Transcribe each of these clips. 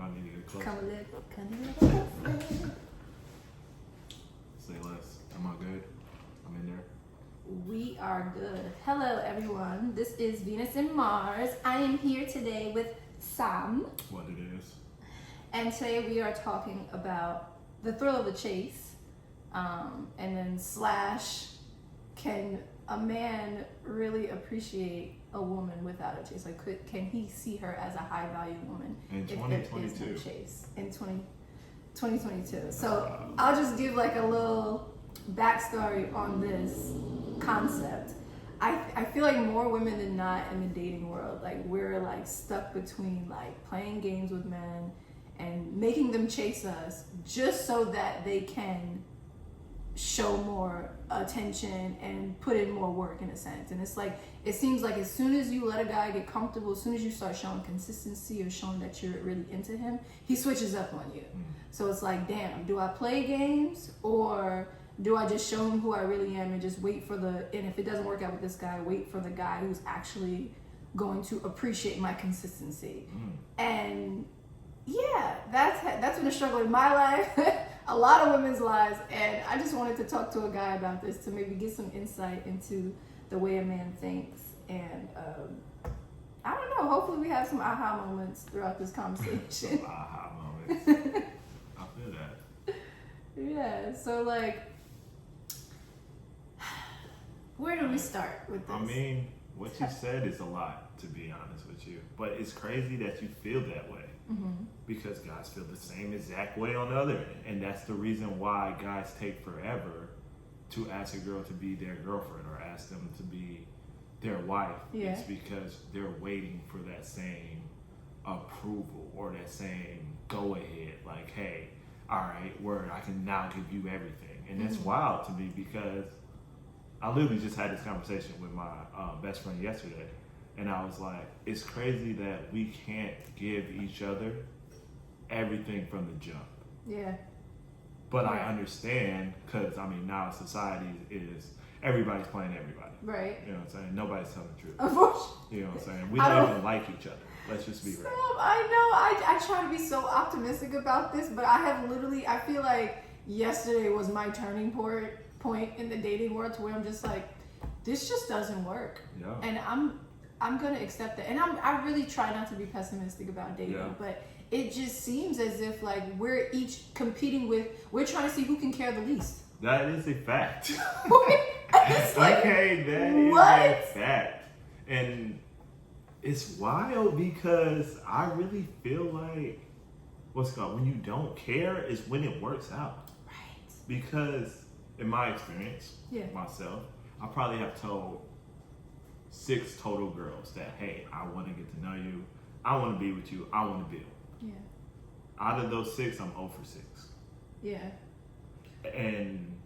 I need to get closer. Come a little closer. Say less. Am I good? I'm in there. We are good. Hello, everyone. This is Venus and Mars. I am here today with Sam. What it is. And today we are talking about the thrill of the chase. And then / can a man really appreciate a woman without a chase? Like, can he see her as a high value woman In if there is no 2022. chase in 2022? So I'll just give like a little backstory on this concept. I feel like more women than not in the dating world, like we're like stuck between like playing games with men and making them chase us just so that they can show more attention and put in more work in a sense. And it's like, it seems like as soon as you let a guy get comfortable, as soon as you start showing consistency or showing that you're really into him, he switches up on you. So it's like, damn, do I play games or do I just show him who I really am and just wait for and if it doesn't work out with this guy, wait for the guy who's actually going to appreciate my consistency. And yeah, that's been a struggle in my life, a lot of women's lives, and I just wanted to talk to a guy about this to maybe get some insight into the way a man thinks. And I don't know, hopefully we have some aha moments throughout this conversation. Aha moments. I feel that. Yeah, so like, where do we start with this? I mean, what you said is a lot, to be honest with you. But it's crazy that you feel that way. Because guys feel the same exact way on the other end. And that's the reason why guys take forever to ask a girl to be their girlfriend or ask them to be their wife. Yeah. It's because they're waiting for that same approval or that same go ahead. Like, hey, all right, word, I can now give you everything. And that's wild to me because I literally just had this conversation with my best friend yesterday. And I was like, it's crazy that we can't give each other everything from the jump. Yeah. But I understand because, I mean, now society is, everybody's playing everybody. Right. You know what I'm saying? Nobody's telling the truth. Unfortunately. You know what I'm saying? We don't even like each other. Let's just be real. I know. I try to be so optimistic about this, but I feel like yesterday was my turning point in the dating world to where I'm just like, this just doesn't work. Yeah. And I'm gonna accept it. And I really try not to be pessimistic about dating, but it just seems as if like we're each competing we're trying to see who can care the least. That is a fact. It's like, okay, that is a fact. And it's wild because I really feel like when you don't care is when it works out. Right. Because in my experience, myself, I probably have told 6 total girls that, hey, I want to get to know you. I want to be with you. I want to build. Yeah. Out of those 6, I'm 0 for 6. Yeah. And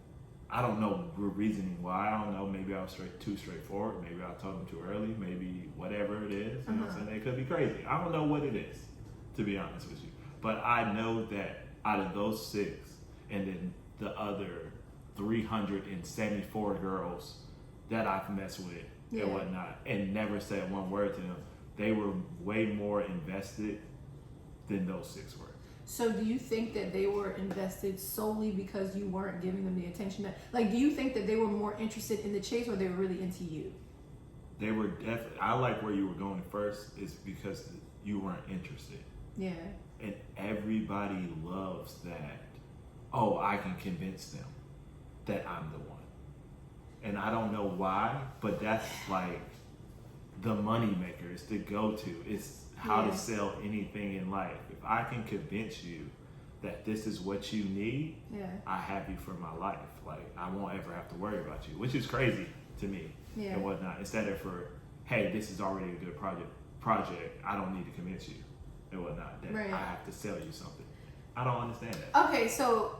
I don't know the reasoning why. I don't know. Maybe I was too straightforward. Maybe I told them too early. Maybe whatever it is. You know what I'm saying? It could be crazy. I don't know what it is, to be honest with you. But I know that out of those 6, and then the other 374 girls that I've messed with and whatnot, and never said one word to them, they were way more invested than those 6 were. So do you think that they were invested solely because you weren't giving them the attention that, like, do you think that they were more interested in the chase or they were really into you? They were definitely, I like where you were going first, is because you weren't interested. Yeah. And everybody loves that, oh, I can convince them that I'm the one. And I don't know why, but that's like the money maker. It's the go-to. It's how to sell anything in life. If I can convince you that this is what you need, I have you for my life. Like, I won't ever have to worry about you, which is crazy to me and whatnot. Instead of hey, this is already a good project. I don't need to convince you and whatnot. That I have to sell you something. I don't understand that. Okay, so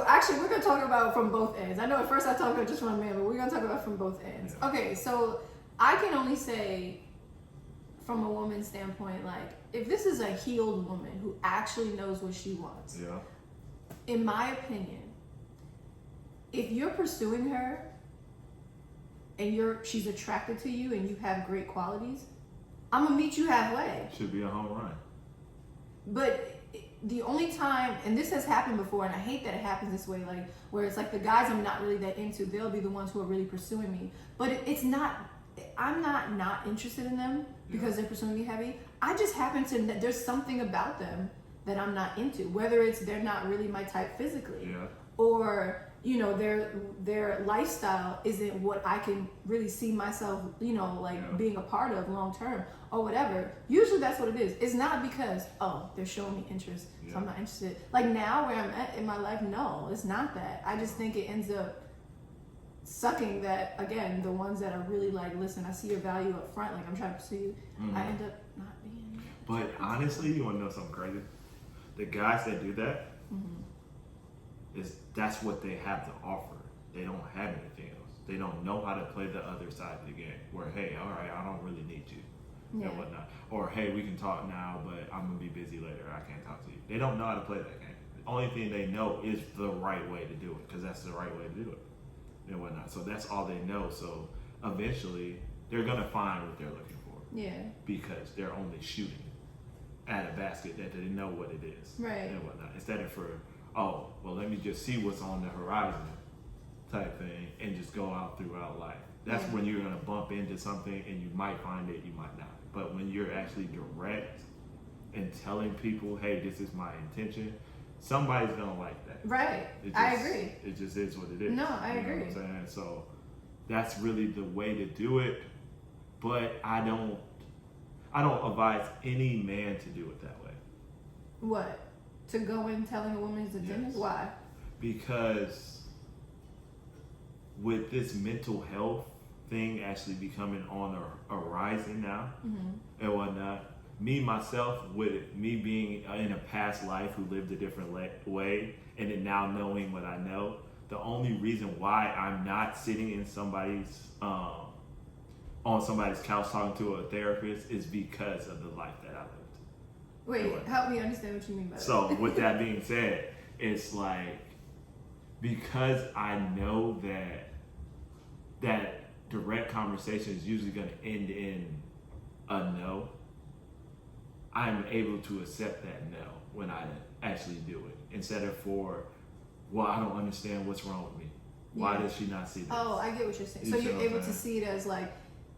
actually we're going to talk about it from both ends. I know at first I talked about just one man, but we're going to talk about it from both ends. Yeah. Okay, so I can only say from a woman's standpoint, like, if this is a healed woman who actually knows what she wants, in my opinion, if you're pursuing her and she's attracted to you and you have great qualities, I'm gonna meet you halfway. Should be a home run. but the only time, and this has happened before, and I hate that it happens this way, like where it's like the guys I'm not really that into, they'll be the ones who are really pursuing me, but it's not. I'm not interested in them because they're pursuing me heavy. I just happen to, there's something about them that I'm not into, whether it's they're not really my type physically, or you know their lifestyle isn't what I can really see myself, you know, like being a part of long term or whatever. Usually that's what it is. It's not because they're showing me interest, so I'm not interested. Like now where I'm at in my life, no, it's not that. I just think it ends up sucking that, again, the ones that are really like, listen, I see your value up front, like I'm trying to pursue you, I end up not being. But honestly, you want to know something crazy? The guys that do that, that's what they have to offer. They don't have anything else. They don't know how to play the other side of the game. Where, hey, all right, I don't really need you, and whatnot. Or, hey, we can talk now, but I'm gonna be busy later. I can't talk to you. They don't know how to play that game. The only thing they know is the right way to do it, because that's the right way to do it, and whatnot. So that's all they know. So eventually, they're gonna find what they're looking for. Yeah. Because they're only shooting at a basket that they know what it is, right, and whatnot. Instead of let me just see what's on the horizon type thing and just go out throughout life. That's when you're gonna bump into something and you might find it, you might not. But when you're actually direct and telling people, hey, this is my intention, somebody's gonna like that. Right. I agree. It just is what it is. No, I agree. Know what I'm saying? So that's really the way to do it. But I don't advise any man to do it that way. What? To go in telling a woman's intentions? Yes. Why? Because with this mental health thing actually becoming on a horizon now and whatnot, me myself, with me being in a past life who lived a different way, and then now knowing what I know, the only reason why I'm not sitting in somebody's on somebody's couch talking to a therapist is because of the life that I lived. Wait, help me understand what you mean by that. So with that being said, it's like, because I know that direct conversation is usually going to end in a no, I'm able to accept that no when I actually do it, instead of I don't understand what's wrong with me. Why does she not see this? Oh, I get what you're saying. So you're able to see it as like,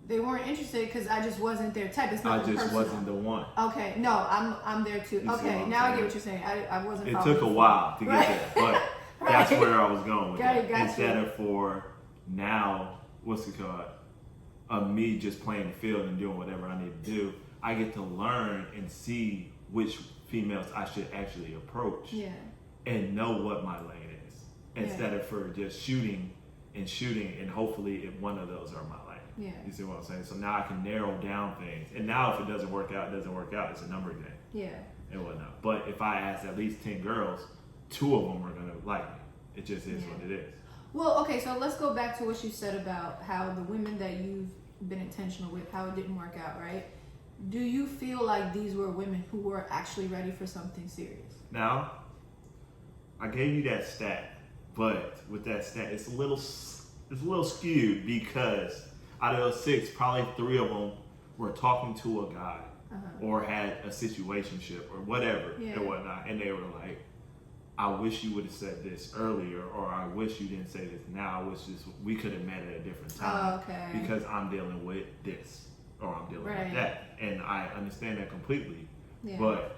they weren't interested because I just wasn't their type. It's not personal. Wasn't the one. Okay, no, I'm there too. Okay, now I get what you're saying. I wasn't. It took a while to get there, but that's where I was going with it. Instead of now, what's it called? Me just playing the field and doing whatever I need to do. I get to learn and see which females I should actually approach, and know what my lane is. Instead of for just shooting and hopefully if one of those are my lane. Yeah. You see what I'm saying? So now I can narrow down things. And now if it doesn't work out, it doesn't work out. It's a number game. Yeah. And whatnot. But if I ask at least 10 girls, 2 of them are going to like me. It just is what it is. Well, okay, so let's go back to what you said about how the women that you've been intentional with, how it didn't work out, right? Do you feel like these were women who were actually ready for something serious? Now, I gave you that stat, but with that stat, it's a little skewed, because out of those 6, probably 3 of them were talking to a guy or had a situationship or whatever and whatnot, and they were like, I wish you would have said this earlier, or I wish you didn't say this now. I wish we could have met at a different time because I'm dealing with this or I'm dealing with that. And I understand that completely. Yeah. But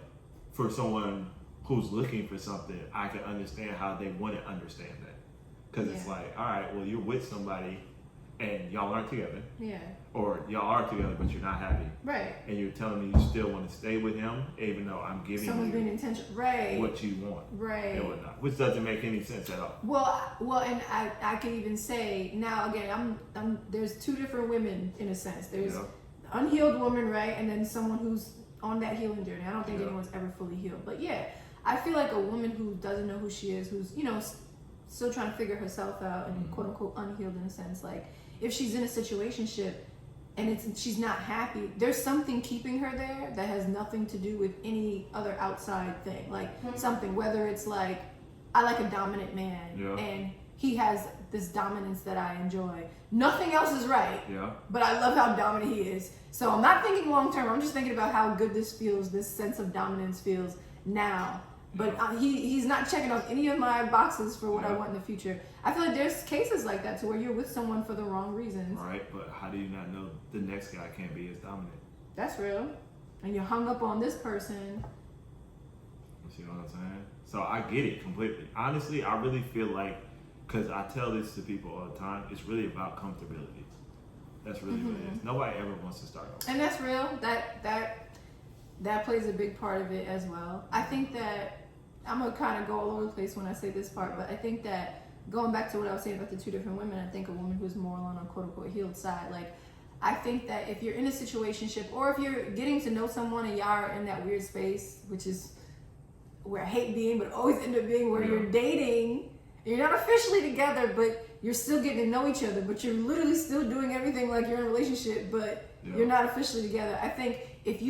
for someone who's looking for something, I can understand how they wouldn't understand that. Because it's like, all right, well, you're with somebody and y'all aren't together. Yeah. Or y'all are together, but you're not happy. Right. And you're telling me you still want to stay with him, even though I'm giving someone's being intentional. Right. What you want. Right. And whatnot, which doesn't make any sense at all. Well, and I could even say now again, there's 2 different women in a sense. There's unhealed woman, right, and then someone who's on that healing journey. I don't think anyone's ever fully healed, but I feel like a woman who doesn't know who she is, who's still trying to figure herself out and quote unquote unhealed in a sense, like if she's in a situationship and she's not happy, there's something keeping her there that has nothing to do with any other outside thing, like something, whether it's like I like a dominant man and he has this dominance that I enjoy. Nothing else is right. Yeah. But I love how dominant he is. So I'm not thinking long term. I'm just thinking about how good this feels. This sense of dominance feels now. But he's not checking off any of my boxes for what I want in the future. I feel like there's cases like that to where you're with someone for the wrong reasons. Right, but how do you not know the next guy can't be as dominant? That's real. And you're hung up on this person. You see what I'm saying? So I get it completely. Honestly, I really feel like, because I tell this to people all the time, it's really about comfortability. That's really what it is. Nobody ever wants to start over. And that's real. That plays a big part of it as well. I think that I'm gonna kind of go all over the place when I say this part, but I think that going back to what I was saying about the two different women, I think a woman who's more on a quote unquote healed side, like I think that if you're in a situationship or if you're getting to know someone and y'all are in that weird space, which is where I hate being, but always end up being where you're dating, you're not officially together, but you're still getting to know each other, but you're literally still doing everything like you're in a relationship, but you're not officially together. I think if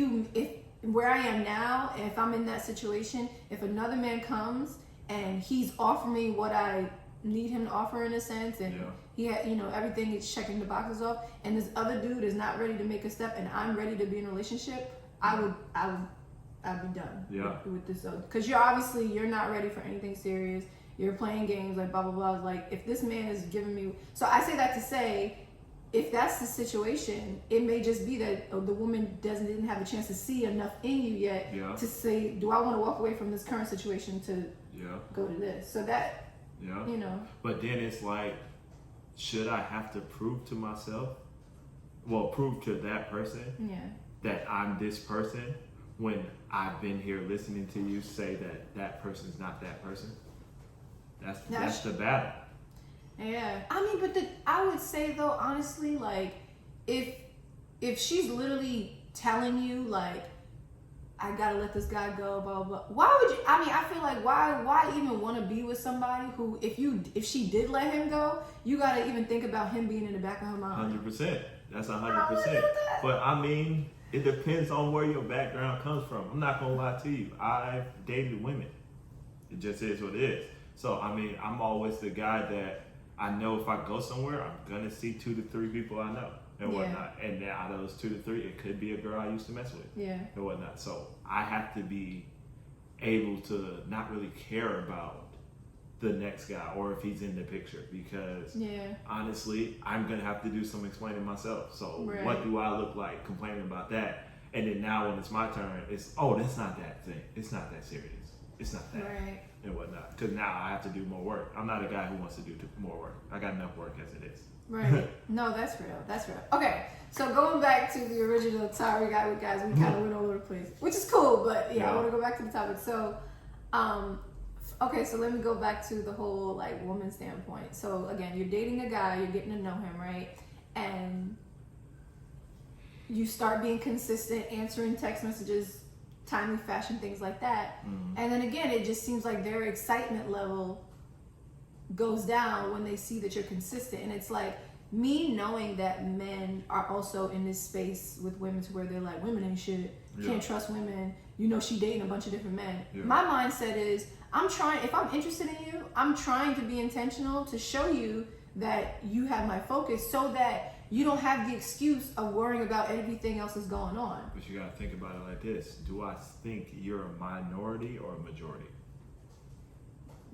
where I am now, if I'm in that situation, if another man comes and he's offering me what I need him to offer in a sense, and he had, everything is checking the boxes off, and this other dude is not ready to make a step, and I'm ready to be in a relationship, I'd be done with this, because you're not ready for anything serious. You're playing games like blah blah blah. Like if this man is giving me, so I say that to say, if that's the situation, it may just be that the woman didn't have a chance to see enough in you yet to say, do I want to walk away from this current situation to go to this? So that, But then it's like, should I have to prove to myself, prove to that person that I'm this person when I've been here listening to you say that that person's not that person? That's the battle. Yeah, I mean, but I would say though, honestly, like if she's literally telling you like, I gotta let this guy go, blah blah blah. Why would you? I mean, I feel like why even want to be with somebody who, if she did let him go, you gotta even think about him being in the back of her mind. 100%. That's 100%. But I mean, it depends on where your background comes from. I'm not gonna lie to you. I've dated women. It just is what it is. So I mean, I'm always the guy that I know if I go somewhere, I'm gonna see 2 to 3 people I know and whatnot. And then out of those 2 to 3, it could be a girl I used to mess with and whatnot. So I have to be able to not really care about the next guy or if he's in the picture, because honestly, I'm gonna have to do some explaining myself. So what do I look like complaining about that? And then now when it's my turn, it's, that's not that thing. It's not that serious. It's not that. Right. And whatnot. Because now I have to do more work. I'm not a guy who wants to do more work. I got enough work as it is. Right. No, that's real. That's real. Okay. So going back to the original Sorry Guy with Guys, we kind of went all over the place, which is cool, but I want to go back to the topic. So, okay, so let me go back to the whole like woman standpoint. So again, you're dating a guy, you're getting to know him, right? And you start being consistent, answering text messages, timely fashion, things like that. And then again, it just seems like their excitement level goes down when they see that you're consistent. And it's like me knowing that men are also in this space with women to where they're like, women ain't shit, can't trust women, she dating a bunch of different men. My mindset is, if I'm interested in you, I'm trying to be intentional to show you that you have my focus, so that you don't have the excuse of worrying about everything else that's going on. But you gotta think about it like this. Do I think you're a minority or a majority?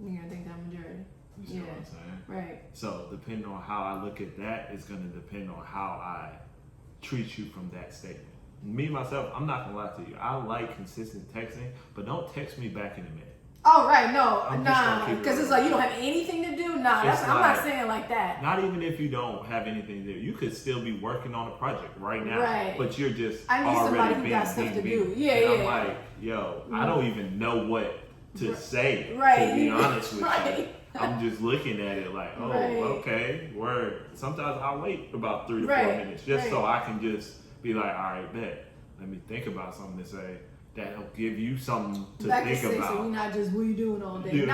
You're gonna think that I'm majority. You see what I'm saying? Right. So depending on how I look at that, it's gonna depend on how I treat you from that statement. Me, myself, I'm not gonna lie to you. I like consistent texting, but don't text me back in a minute. Oh, right, no, because it's like you don't have anything to do. I'm not saying like that. Not even if you don't have anything to do. You could still be working on a project right now, but you're just I need somebody who got stuff to do. I'm like, I don't even know what to say, to be honest with you. I'm just looking at it like, okay, word. Sometimes I'll wait about 3 to 4 minutes just so I can just be like, all right, bet. Let me think about something to say that'll give you something to think about. So you're not just, what are you doing all day? You know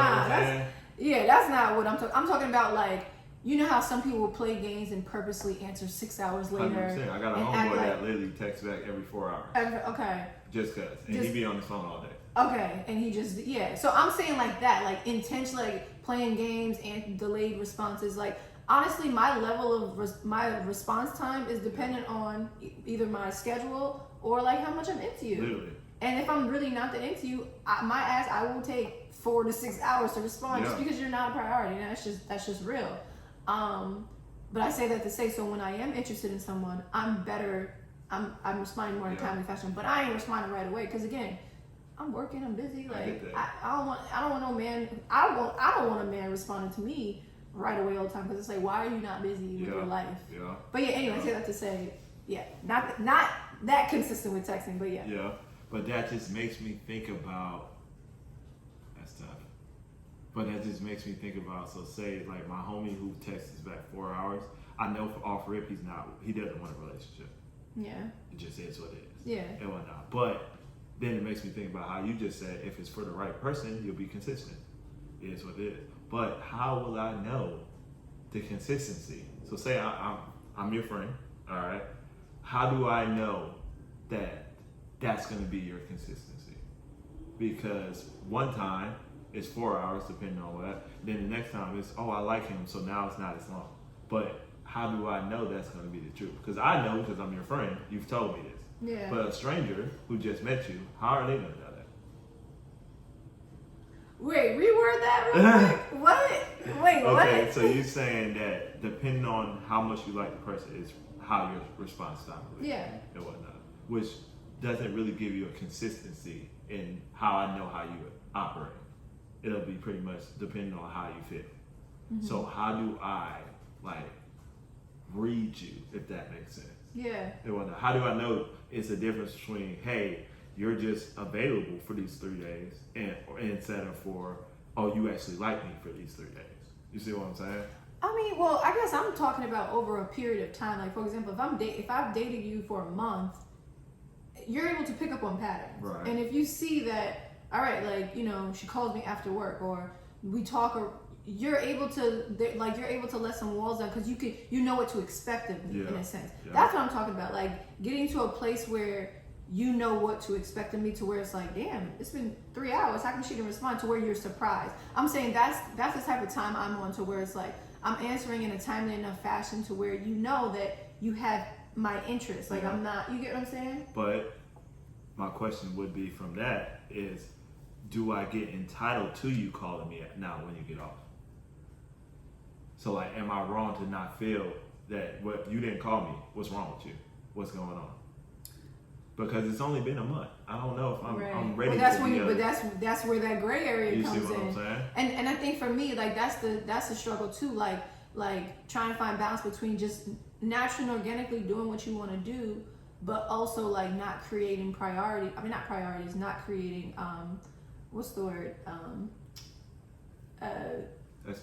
that's not what I'm talking. I'm talking about, like, you know how some people will play games and purposely answer 6 hours later. 100%. I got a homeboy that literally texts back every 4 hours. Okay. Just cause, and he be on the phone all day. Okay, and he just So I'm saying like that, like intentionally, like playing games and delayed responses. Like honestly, my level of my response time is dependent on either my schedule or like how much I'm into you. Literally. And if I'm really not that into you, I will take 4 to 6 hours to respond just because you're not a priority. And that's just real. But I say that to say, so when I am interested in someone, I'm responding more in a timely fashion. But I ain't responding right away because again, I'm working, I'm busy. Like I don't want no man. I don't want a man responding to me right away all the time because it's like, why are you not busy with your life? Yeah. But anyway, I say that to say, not that consistent with texting, but yeah. Yeah, but that just makes me think about. That's tough. But that just makes me think about. So say like my homie who texts back 4 hours. I know for off rip he doesn't want a relationship. Yeah. It just is what it is. Yeah. And whatnot. But then it makes me think about how you just said, if it's for the right person, you'll be consistent. It is what it is. But how will I know the consistency? So say I'm your friend, all right? How do I know that that's going to be your consistency? Because one time it's 4 hours, depending on what. Then the next time it's, I like him, so now it's not as long. But how do I know that's going to be the truth? Because I know because I'm your friend. You've told me this. Yeah. But a stranger who just met you, how are they going to know that? Wait, reword that real quick. What? Wait, what? Okay, so you're saying that depending on how much you like the person is how your response time will be. Yeah. And whatnot. Which doesn't really give you a consistency in how I know how you operate. It'll be pretty much depending on how you feel. Mm-hmm. So how do I read you, if that makes sense? Yeah. And whatnot. How do I know it's a difference between, hey, you're just available for these 3 days, and instead of for, you actually like me for these 3 days. You see what I'm saying? I mean, well, I guess I'm talking about over a period of time. Like, for example, if I've dated you for a month, you're able to pick up on patterns. Right. And if you see that, all right, like, she calls me after work, or we talk, or you're able to let some walls down because you know what to expect of me in a sense. Yeah. That's what I'm talking about. Like getting to a place where you know what to expect of me, to where it's like, damn, it's been 3 hours. How come she didn't respond? To where you're surprised. I'm saying that's the type of time I'm on, to where it's like I'm answering in a timely enough fashion to where you know that you have my interest. Like I'm not. You get what I'm saying? But my question would be from that is, do I get entitled to you calling me now when you get off? So like, am I wrong to not feel that what you didn't call me? What's wrong with you? What's going on? Because it's only been a month. I don't know if I'm ready. Well, that's where that gray area comes in. You see what I'm saying? And I think for me, like that's the struggle too. Like trying to find balance between just naturally and organically doing what you want to do, but also like not creating not creating what's the word?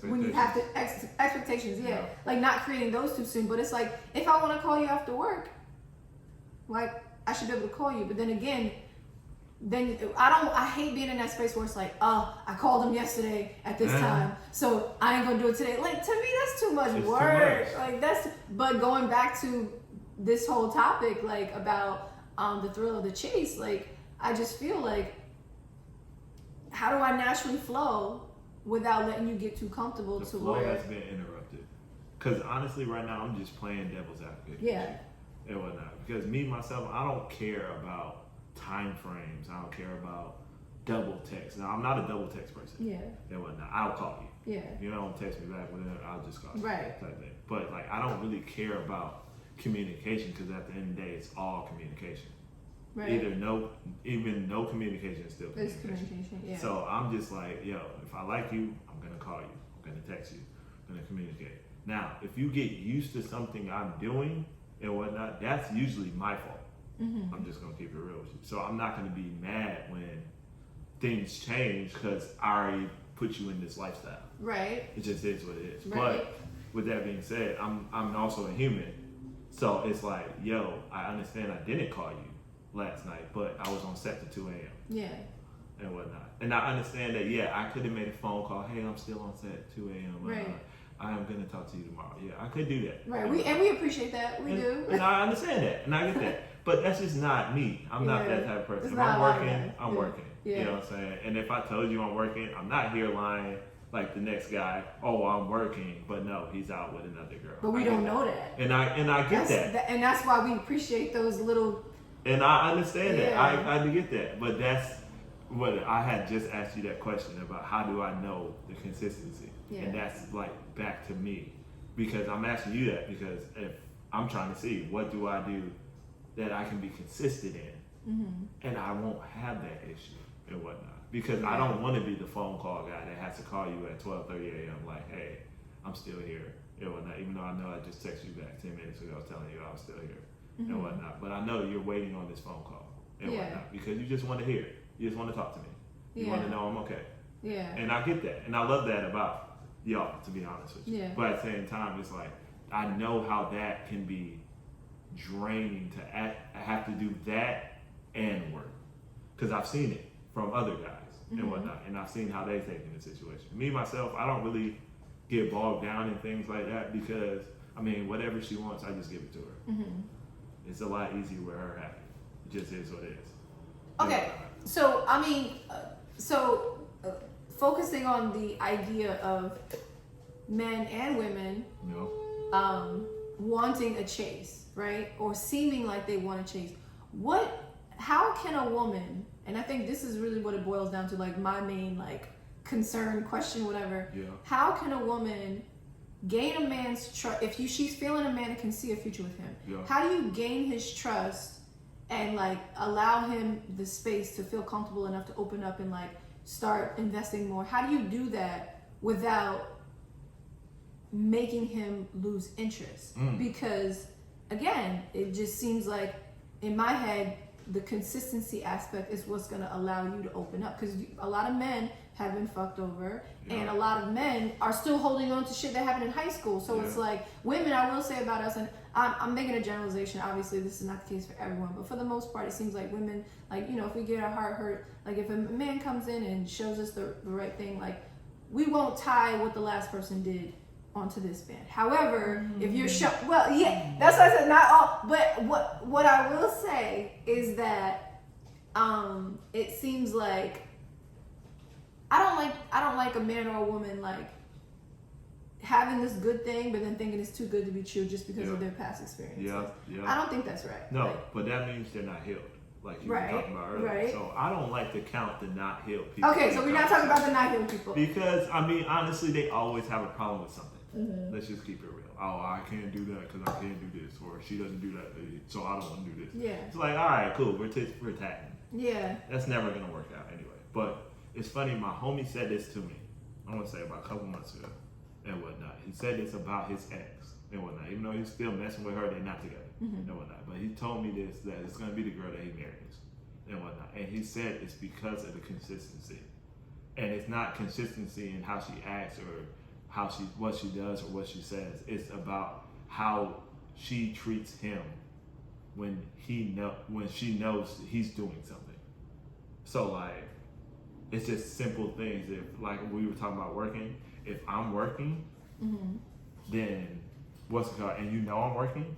When you have to expectations, like not creating those too soon. But it's like, if I want to call you after work, like I should be able to call you. But then again, I hate being in that space where it's like, I called him yesterday at this time, so I ain't gonna do it today. Like, to me, that's too much work. Like but going back to this whole topic, like about the thrill of the chase, like I just feel like, how do I naturally flow without letting you get too comfortable? The flow has been interrupted. Because honestly, right now, I'm just playing devil's advocate. Yeah. And whatnot. Because me, myself, I don't care about time frames. I don't care about double text. Now, I'm not a double text person. Yeah. And whatnot. I'll call you. Yeah. You don't text me back, whatever, I'll just call you. Right. Type thing. But like, I don't really care about communication, because at the end of the day, it's all communication. Right. Even no communication is still communication. It's communication, yeah. So I'm just like, if I like you, I'm gonna call you, I'm gonna text you, I'm gonna communicate. Now, if you get used to something I'm doing and whatnot, that's usually my fault. Mm-hmm. I'm just gonna keep it real with you. So I'm not gonna be mad when things change, because I already put you in this lifestyle. Right. It just is what it is. Right. But with that being said, I'm also a human. So it's like, I understand I didn't call you last night, but I was on set to 2 a.m. Yeah. And whatnot. And I understand that, I could have made a phone call. Hey, I'm still on set at 2 a.m. Right. I am going to talk to you tomorrow. Yeah, I could do that. Right. We appreciate that. We do. And I understand that. And I get that. But that's just not me. I'm not that type of person. It's If not I'm like working, that. I'm working. You know what I'm saying? And if I told you I'm working, I'm not here lying like the next guy. Oh, I'm working, but no, he's out with another girl. But we don't know that. And I get that. And that's why we appreciate those little. And I understand that. I get that. But that's what I had just asked you that question about. How do I know the consistency? Yeah. And that's like back to me, because I'm asking you that because if I'm trying to see what do I do that I can be consistent in, and I won't have that issue and whatnot, because I don't want to be the phone call guy that has to call you at 12:30 a.m. like, hey, I'm still here and whatnot, even though I know I just texted you back 10 minutes ago telling you I was still here and whatnot, but I know you're waiting on this phone call and whatnot because you just want to hear it. You just want to talk to me. You want to know I'm okay. Yeah. And I get that. And I love that about y'all, to be honest with you. Yeah. But at the same time, it's like, I know how that can be draining to have to do that and work. Because I've seen it from other guys and whatnot. And I've seen how they take in the situation. Me, myself, I don't really get bogged down in things like that because, I mean, whatever she wants, I just give it to her. It's a lot easier with her happy. It just is what it is. Okay. So, I mean, focusing on the idea of men and women wanting a chase, right? Or seeming like they want a chase. How can a woman, and I think this is really what it boils down to, like my main like concern, question, whatever. Yeah. How can a woman gain a man's trust if she's feeling a man that can see a future with him? Yeah. How do you gain his trust and like allow him the space to feel comfortable enough to open up and like start investing more? How do you do that without making him lose interest? Because again, it just seems like in my head the consistency aspect is what's going to allow you to open up, because a lot of men have been fucked over and a lot of men are still holding on to shit that happened in high school. So it's like women, I will say about us, and I'm making a generalization, obviously this is not the case for everyone, but for the most part it seems like women, like, you know, if we get our heart hurt, like if a man comes in and shows us the right thing, like we won't tie what the last person did onto this band. However, if you're that's why I said not all, but what I will say is that it seems like I don't like a man or a woman like having this good thing but then thinking it's too good to be true just because of their past experiences. I don't think that's right. No, but that means they're not healed, like you were talking about earlier. Right. So I don't like to count the not healed people. Okay, so we're not talking about the not healed people. Because I mean, honestly, they always have a problem with something. Let's just keep it real. Oh, I can't do that because I can't do this, or she doesn't do that, so I don't want to do this. Yeah. It's like, all right, cool, we're attacking. Yeah. That's never gonna work out anyway. But it's funny, my homie said this to me, I want to say about a couple months ago and whatnot. He said this about his ex and whatnot. Even though he's still messing with her, they're not together and whatnot. But he told me this, that it's gonna be the girl that he marries and whatnot. And he said it's because of the consistency. And it's not consistency in how she acts or what she does or what she says. It's about how she treats him when she knows he's doing something. So like, it's just simple things. If like we were talking about working, if I'm working, then what's it called? And you know I'm working,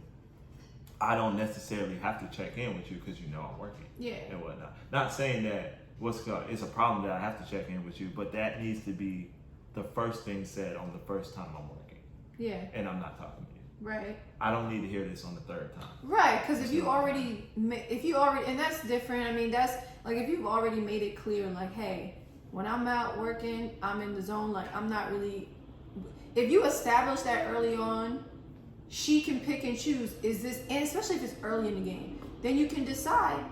I don't necessarily have to check in with you because you know I'm working. Yeah. And whatnot. Not saying that it's a problem that I have to check in with you, but that needs to be the first thing said on the first time I'm working. Yeah. And I'm not talking to you. Right. I don't need to hear this on the third time. Right, because if you already, and that's different. I mean, that's like if you've already made it clear, like, hey, when I'm out working, I'm in the zone. Like, I'm not really. If you establish that early on, she can pick and choose. Is this, and especially if it's early in the game, then you can decide.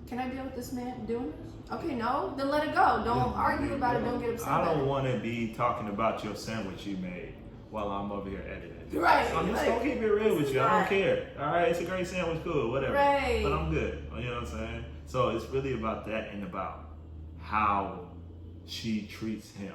Can I deal with this man doing this? Okay, no, then let it go. Don't argue about it. Don't get upset. I don't want to be talking about your sandwich you made while I'm over here editing. Right. I'm just gonna keep it real with you. I don't care. All right, it's a great sandwich, cool, whatever. Right. But I'm good. You know what I'm saying? So it's really about that and about how she treats him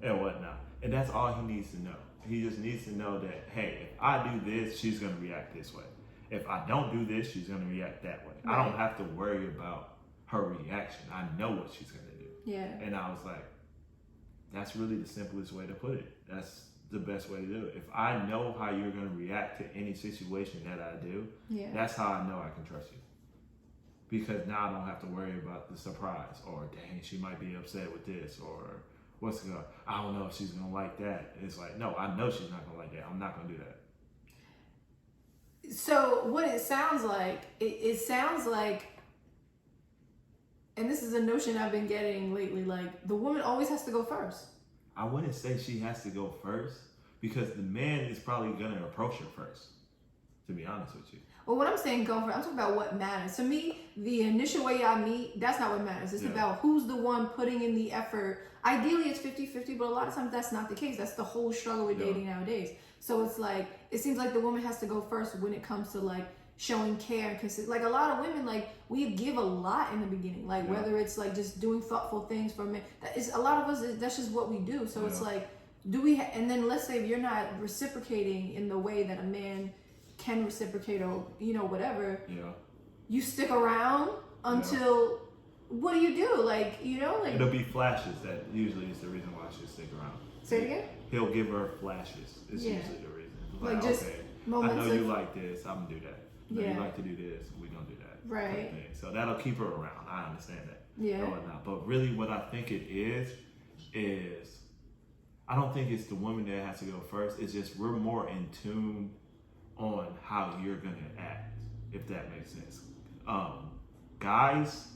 and whatnot. And that's all he needs to know. He just needs to know that, hey, if I do this, she's gonna react this way. If I don't do this, she's gonna react that way. Right. I don't have to worry about her reaction. I know what she's gonna do. Yeah. And I was like, that's really the simplest way to put it. That's the best way to do it. If I know how you're gonna react to any situation that I do, that's how I know I can trust you. because now I don't have to worry about the surprise, or dang, she might be upset with this, or I don't know if she's gonna like that. It's like, no, I know she's not gonna like that. I'm not gonna do that. So what it sounds like, it sounds like, and this is a notion I've been getting lately, like the woman always has to go first. I wouldn't say she has to go first, because the man is probably gonna approach her first, to be honest with you. Well, what I'm saying, go for it. I'm talking about what matters. To me, the initial way y'all meet, that's not what matters. It's about who's the one putting in the effort. Ideally, it's 50-50, but a lot of times that's not the case. That's the whole struggle with dating nowadays. So it's like, it seems like the woman has to go first when it comes to like showing care. Because like a lot of women, like we give a lot in the beginning. Like whether it's like just doing thoughtful things for men. That is, a lot of us, that's just what we do. So it's like, and then let's say if you're not reciprocating in the way that a man can reciprocate, or whatever, you stick around until what do? Like it'll be flashes that usually is the reason why she'll stick around. Say it again. He'll give her flashes. It's usually the reason. Like just okay, moments I know you like this, I'm gonna do that. You like to do this, we're gonna do that. Right. Kind of thing. So that'll keep her around. I understand that. Yeah. Or not. But really what I think it is I don't think it's the woman that has to go first. It's just we're more in tune on how you're gonna act, if that makes sense. Guys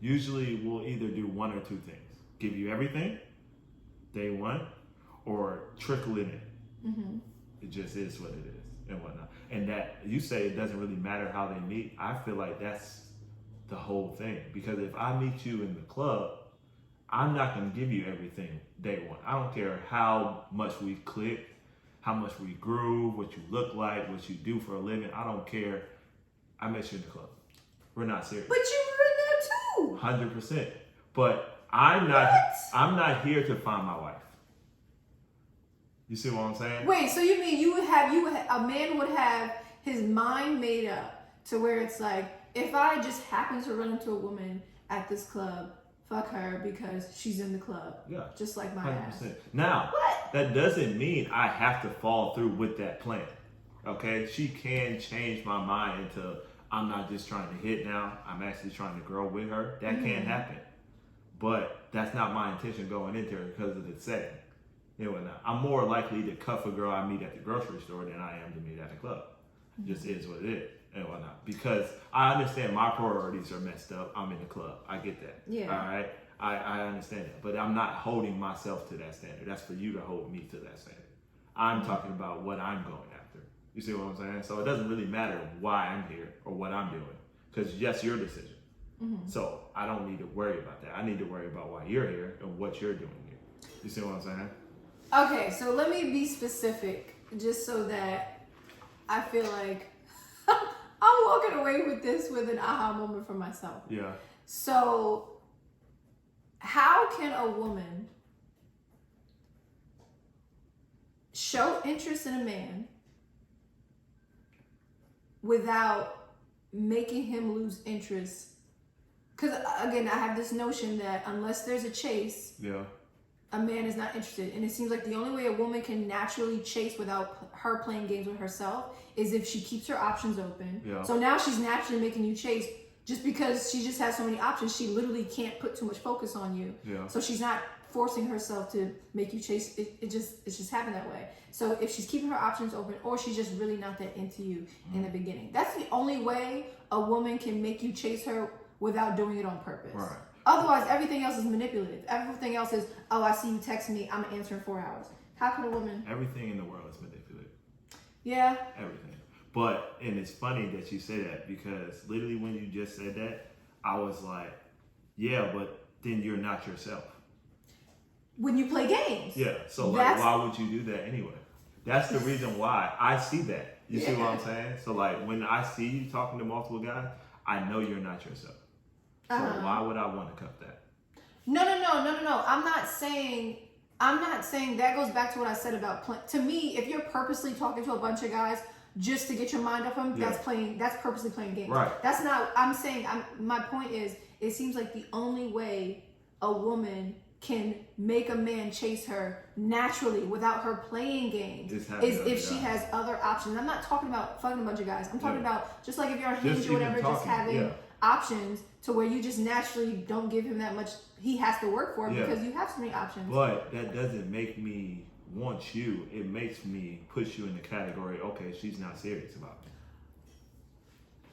usually will either do one or two things: give you everything day one, or trickle it in. Mm-hmm. It just is what it is and whatnot. And that you say it doesn't really matter how they meet. I feel like that's the whole thing, because if I meet you in the club, I'm not gonna give you everything day one. I don't care how much we click, how much we groove, what you look like, what you do for a living. I don't care. I met you in the club. We're not serious. But you were in there too. 100%. But I'm not here to find my wife. You see what I'm saying? Wait, so you mean a man would have his mind made up to where it's like, if I just happen to run into a woman at this club, fuck her because she's in the club. Yeah. Just like my 100%. Ass. Now, that doesn't mean I have to fall through with that plan. Okay? She can change my mind into, I'm not just trying to hit now, I'm actually trying to grow with her. That can happen. But that's not my intention going into her because of the setting. I'm more likely to cuff a girl I meet at the grocery store than I am to meet at the club. Just is what it is and whatnot. Because I understand my priorities are messed up. I'm in the club. I get that. Yeah. All right. I understand that. But I'm not holding myself to that standard. That's for you to hold me to that standard. I'm talking about what I'm going after. You see what I'm saying? So it doesn't really matter why I'm here or what I'm doing. Because that's your decision. So I don't need to worry about that. I need to worry about why you're here and what you're doing here. You see what I'm saying? Okay, so let me be specific, just so that I feel like I'm walking away with this with an aha moment for myself. Yeah. So, how can a woman show interest in a man without making him lose interest? Because, again, I have this notion that unless there's a chase, a man is not interested. And it seems like the only way a woman can naturally chase without her playing games with herself is if she keeps her options open. Yeah. So now she's naturally making you chase just because she just has so many options. She literally can't put too much focus on you. Yeah. So she's not forcing herself to make you chase. It's just happened that way. So if she's keeping her options open, or she's just really not that into you in the beginning, that's the only way a woman can make you chase her without doing it on purpose. Right. Otherwise, everything else is manipulative. Everything else is, oh, I see you text me, I'm answering 4 hours. How can a woman? Everything in the world is manipulative. Yeah. Everything. And it's funny that you say that, because literally when you just said that, I was like, yeah, but then you're not yourself. When you play games. Yeah. So like, why would you do that anyway? That's the reason why. I see that. You see what I'm saying? So like, when I see you talking to multiple guys, I know you're not yourself. So why would I want to cut that? No. I'm not saying that goes back to what I said about to me, if you're purposely talking to a bunch of guys just to get your mind off them, that's purposely playing games. Right. That's not, my point is, it seems like the only way a woman can make a man chase her naturally without her playing games is if she has other options. I'm not talking about fucking a bunch of guys. I'm talking about just like if you're on Hinge or whatever, just having options to where you just naturally don't give him that much. He has to work for it Yeah. because you have so many options. But that doesn't make me want you. It makes me push you in the category, okay, she's not serious about me.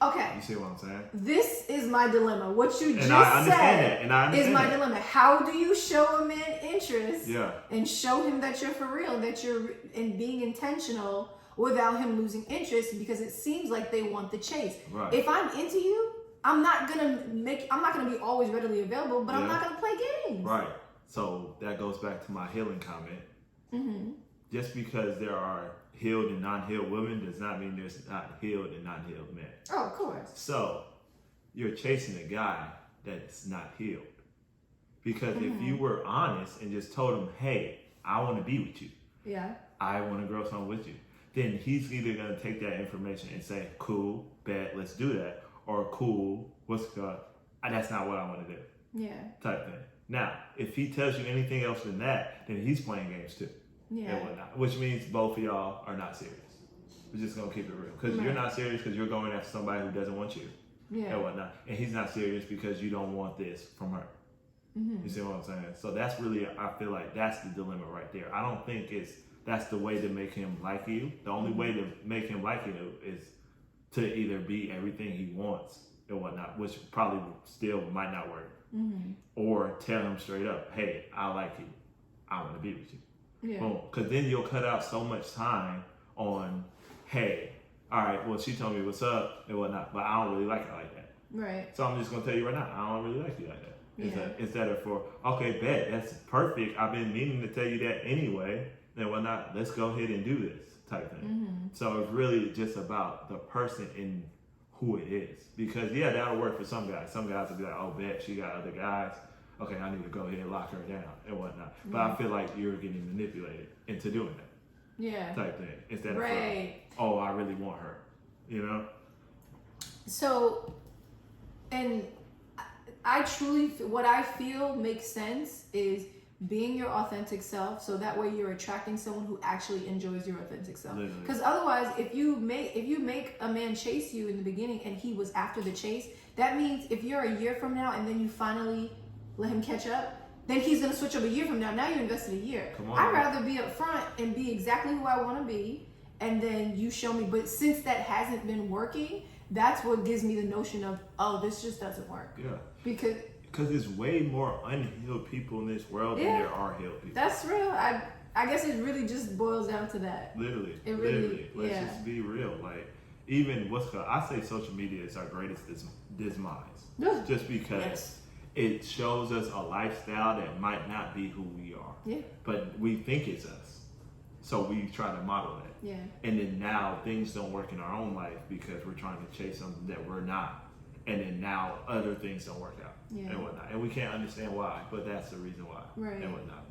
Okay. You see what I'm saying? This is my dilemma. What you just said is my dilemma. How do you show a man interest Yeah. and show him that you're for real, that you're in being intentional without him losing interest? Because it seems like they want the chase. Right. If I'm into you, I'm not gonna be always readily available, but I'm Yeah. not gonna play games. Right. So that goes back to my healing comment. Mm-hmm. Just because there are healed and non-healed women does not mean there's not healed and non-healed men. Oh, of course. So you're chasing a guy that's not healed. Because if you were honest and just told him, hey, I want to be with you. Yeah. I want to grow something with you. Then he's either going to take that information and say, cool, bet, let's do that. Or cool, that's not what I want to do. Yeah. Type thing. Now, if he tells you anything else than that, then he's playing games too. Yeah. And whatnot. Which means both of y'all are not serious. We're just going to keep it real. Because you're not serious because you're going after somebody who doesn't want you. Yeah. And whatnot. And he's not serious because you don't want this from her. Mm-hmm. You see what I'm saying? So that's really, I feel like that's the dilemma right there. I don't think that's the way to make him like you. The only way to make him like you is to either be everything he wants and whatnot, which probably still might not work. Mm-hmm. Or tell him straight up, hey, I like you. I want to be with you. Yeah. Boom. Because then you'll cut out so much time on, hey, all right, well, she told me what's up and whatnot, but I don't really like her like that. Right. So I'm just going to tell you right now, I don't really like you like that. Yeah. Instead of for, okay, bet, that's perfect. I've been meaning to tell you that anyway and whatnot. Let's go ahead and do this type thing. Mm-hmm. So it's really just about the person and who it is. Because, yeah, that'll work for some guys. Some guys will be like, oh, bet, she got other guys. Okay, I need to go ahead and lock her down and whatnot. But I feel like you're getting manipulated into doing that. Yeah. Type thing. Instead of, right. oh, I really want her. You know? So, and I truly, what I feel makes sense is being your authentic self, so that way you're attracting someone who actually enjoys your authentic self. Because otherwise, if you make a man chase you in the beginning and he was after the chase, that means if you're a year from now and then you finally let him catch up, then he's gonna switch up a year from now. Now you invested a year. I'd rather be up front and be exactly who I want to be, and then you show me. But since that hasn't been working, that's what gives me the notion of, oh, this just doesn't work. Yeah. Because there's way more unhealed people in this world than there are healed people. That's real. I guess it really just boils down to that. Literally. It really, Let's just be real. Like, even I say social media is our greatest demise. Just because it shows us a lifestyle that might not be who we are. Yeah. But we think it's us. So we try to model that. Yeah. And then now things don't work in our own life because we're trying to chase something that we're not. And then now other things don't work out and whatnot. And we can't understand why, but that's the reason why and whatnot.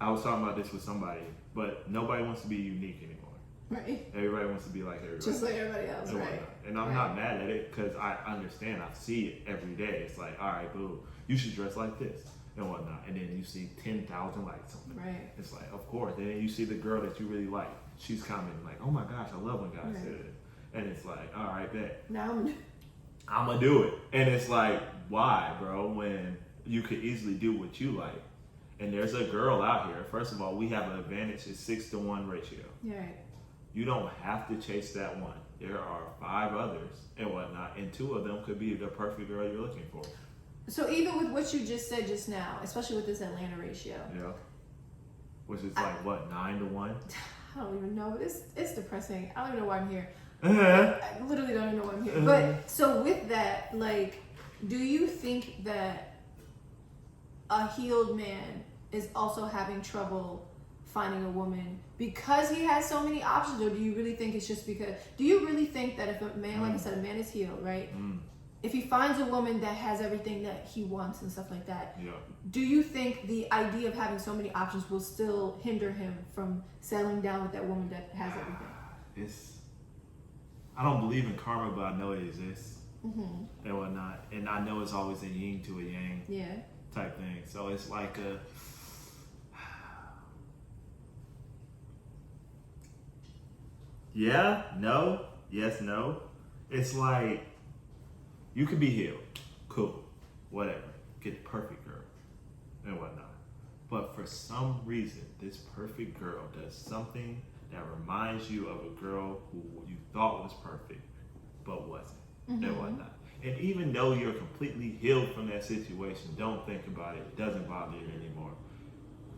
I was talking about this with somebody, but nobody wants to be unique anymore. Right. Everybody wants to be like everybody. Just like everybody else, and right. whatnot. And I'm not mad at it because I understand. I see it every day. It's like, all right, boo, you should dress like this and whatnot. And then you see 10,000 likes on it. Right. It's like, of course. And then you see the girl that you really like. She's commenting like, oh my gosh, I love when guys say it. And it's like, all right, bet. Now I'm gonna do it. And it's like, why, bro? When you could easily do what you like. And there's a girl out here. First of all, we have an advantage. It's 6-to-1 ratio. Yeah. Right. You don't have to chase that one. There are 5 others and whatnot, and 2 of them could be the perfect girl you're looking for. So even with what you just said just now, especially with this Atlanta ratio. Yeah. Which is like, what, 9-to-1? I don't even know. It's depressing. I don't even know why I'm here. Uh-huh. I literally don't even know why I'm here. But so with that, like, do you think that a healed man is also having trouble finding a woman because he has so many options, or do you really think it's just because? Do you really think that if a man, like I said, a man is healed, right? If he finds a woman that has everything that he wants and stuff like that, do you think the idea of having so many options will still hinder him from settling down with that woman that has everything? I don't believe in karma, but I know it exists and whatnot. And I know it's always a yin to a yang type thing. So it's like a... yeah, no, yes, no. It's like... You could be healed, cool, whatever. Get the perfect girl and whatnot. But for some reason, this perfect girl does something that reminds you of a girl who you thought was perfect, but wasn't, and whatnot. And even though you're completely healed from that situation, don't think about it. It doesn't bother you anymore.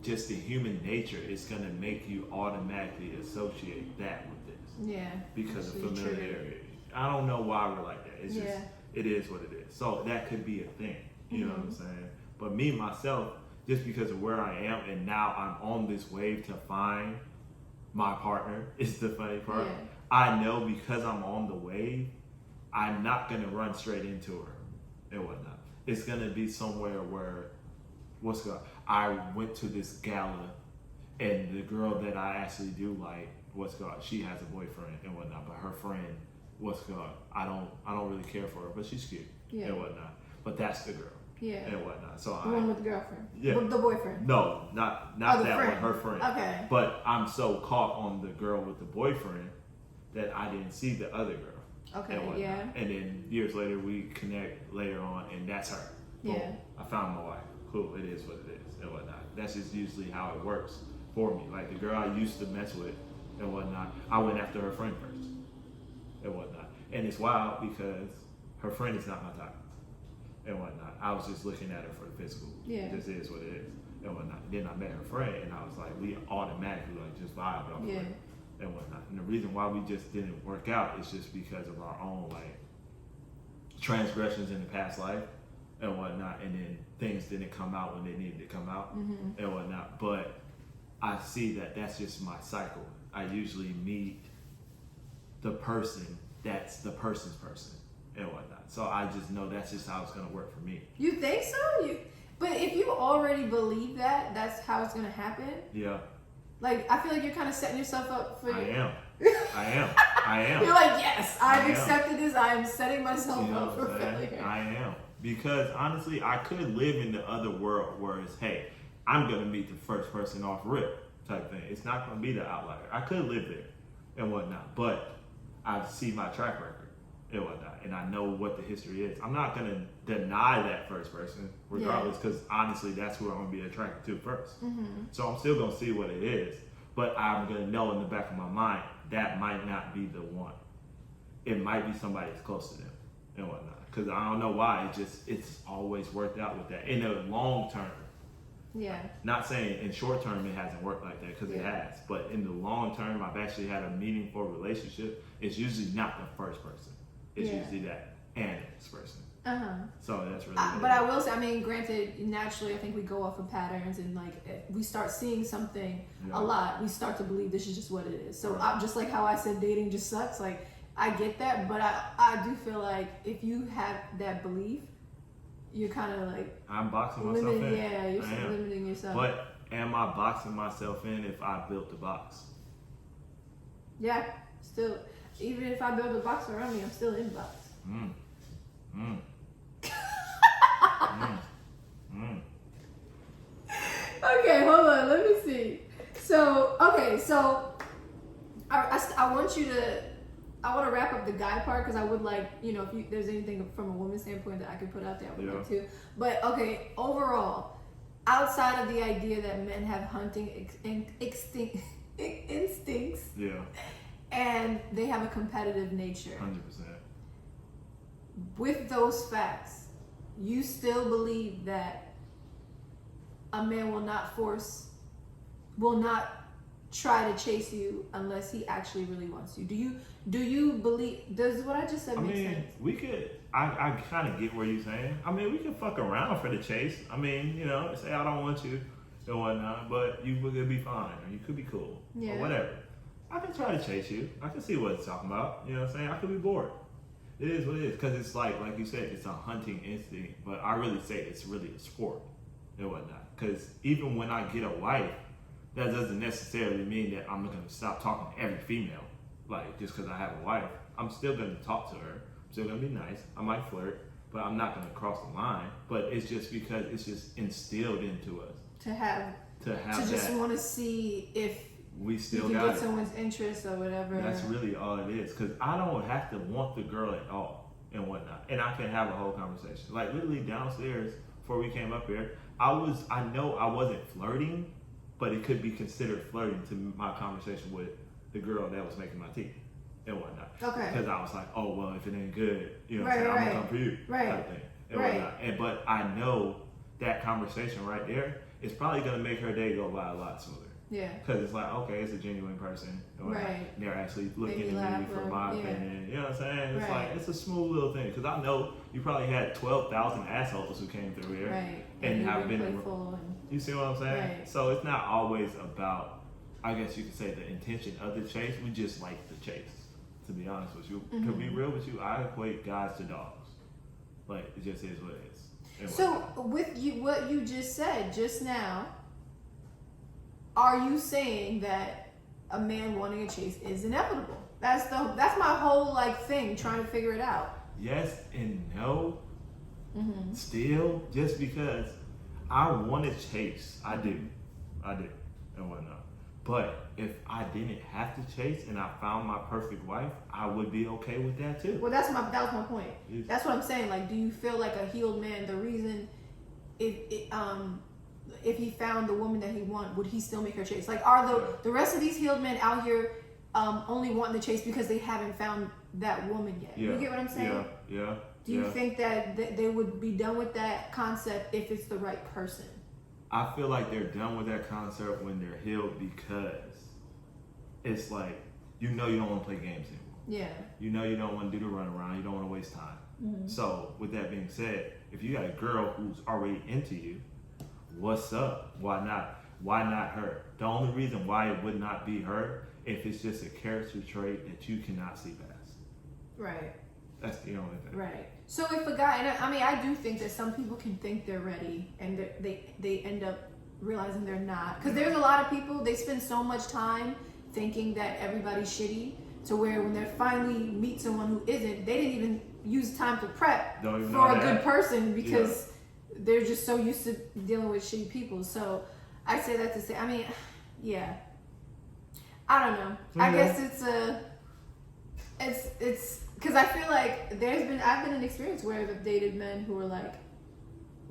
Just the human nature is going to make you automatically associate that with this. Yeah. Because of familiarity. I don't know why we're like that. It's just, it is what it is. So that could be a thing. You know what I'm saying? But me, myself, just because of where I am and now I'm on this wave to find my partner is the funny part. Yeah. I know because I'm on the wave, I'm not going to run straight into her and whatnot. It's going to be somewhere where, I went to this gala and the girl that I actually do like, she has a boyfriend and whatnot, but her friend, I don't really care for her, but she's cute and whatnot. But that's the girl. Yeah. And whatnot. So the one with the girlfriend. Yeah. With the boyfriend. No, not that friend. one, her friend. Okay. But I'm so caught on the girl with the boyfriend that I didn't see the other girl. Okay, and yeah. And then years later we connect later on and that's her. Boom. Yeah. I found my wife. Cool, it is what it is and whatnot. That's just usually how it works for me. Like the girl I used to mess with and whatnot, I went after her friend first and whatnot. And it's wild because her friend is not my type and whatnot. I was just looking at her for the physical. Yeah. This is what it is and whatnot. Then I met her friend and I was like, we automatically like just vibed off of her and whatnot. And the reason why we just didn't work out is just because of our own like transgressions in the past life and whatnot, and then things didn't come out when they needed to come out and whatnot. But I see that that's just my cycle. I usually meet the person that's the person's person and whatnot. So I just know that's just how it's gonna work for me. You think so? But if you already believe that, that's how it's gonna happen. Yeah. Like I feel like you're kind of setting yourself up for. I am. You're like, yes, I've accepted this. I am setting myself up for failure. I am. Because honestly, I could live in the other world where it's, hey, I'm going to meet the first person off rip type thing. It's not going to be the outlier. I could live there and whatnot, but I see my track record and whatnot, and I know what the history is. I'm not going to deny that first person regardless, because honestly, that's who I'm going to be attracted to first. So I'm still going to see what it is, but I'm going to know in the back of my mind that might not be the one. It might be somebody that's close to them and whatnot. Because I don't know why, it's always worked out with that. In the long term. Yeah. Not saying in short term it hasn't worked like that, because it has. But in the long term, I've actually had a meaningful relationship. It's usually not the first person. It's usually that and this person. So that's really but I will say, I mean, granted, naturally, I think we go off of patterns, and like if we start seeing something a lot, we start to believe this is just what it is. So just like how I said dating just sucks, like I get that, but I do feel like if you have that belief, you're kind of like I'm boxing myself in. Yeah, you're limiting yourself. But am I boxing myself in if I built the box? Yeah, still, even if I build a box around me, I'm still in the box. Okay, hold on. Let me see. So I want you to. I want to wrap up the guy part because I would like, if there's anything from a woman's standpoint that I could put out there, I would like to. But okay, overall, outside of the idea that men have hunting instincts, and they have a competitive nature, 100%. With those facts, you still believe that a man will not try to chase you unless he actually really wants you. Do you believe, does what I just said make sense? We could, I kind of get what you're saying. I mean, we can fuck around for the chase. I mean, say I don't want you and whatnot, but you could be fine, or you could be cool, or whatever. I can try to chase you. I can see what it's talking about. You know what I'm saying? I could be bored. It is what it is, because it's like you said, it's a hunting instinct, but I really say it's really a sport and whatnot. Because even when I get a wife, that doesn't necessarily mean that I'm going to stop talking to every female, like just because I have a wife. I'm still going to talk to her. I'm still going to be nice. I might flirt, but I'm not going to cross the line. But it's just because it's just instilled into us to just want to see if we still you can got get someone's interest or whatever. That's really all it is. Because I don't have to want the girl at all. and whatnot, and I can have a whole conversation. Like literally downstairs before we came up here, I know I wasn't flirting, but it could be considered flirting to my conversation with the girl that was making my tea and whatnot. Okay. Because I was like, oh well, if it ain't good, you know, what Right, I'm saying, I'm right. gonna come for you, Right. type thing, and Right. whatnot. And but I know that conversation right there is probably gonna make her day go by a lot smoother. Yeah. Because it's like, okay, it's a genuine person. Right. And they're actually looking Maybe at me laugh for or- my yeah. opinion. You know what I'm saying? It's Right. like, it's a smooth little thing. Because I know you probably had 12,000 assholes who came through here. Right. And you've have been, playful and you see what I'm saying? Right. So it's not always about, I guess you could say, the intention of the chase. We just like the chase, to be honest with you. To be real with you, I equate guys to dogs. Like, it just is what it is. And So with you, what you just said just now, are you saying that a man wanting a chase is inevitable? That's my whole like thing, trying to figure it out. yes and no. Still, just because I want to chase, I do, and whatnot. But if I didn't have to chase and I found my perfect wife, I would be okay with that too. Well, that was my point. Yes. That's what I'm saying. Like, do you feel like a healed man? The reason, if he found the woman that he wanted, would he still make her chase? Like, are the rest of these healed men out here only wanting to chase because they haven't found that woman yet? Yeah. You get what I'm saying? Yeah. Do you think that they would be done with that concept if it's the right person? I feel like they're done with that concept when they're healed because it's like, you don't want to play games anymore. Yeah. You don't want to do the runaround. You don't want to waste time. So with that being said, if you got a girl who's already into you, what's up? Why not? Why not her? The only reason why it would not be her if it's just a character trait that you cannot see past. Right. That's the only thing. Right. So if a guy, and I do think that some people can think they're ready and they end up realizing they're not. Because there's a lot of people, they spend so much time thinking that everybody's shitty to where when they finally meet someone who isn't, they didn't even use time to prep Don't even for know a that. good person because they're just so used to dealing with shitty people. So I say that to say, yeah. I don't know. I guess it's because I feel like I've been in an experience where I've dated men who are like,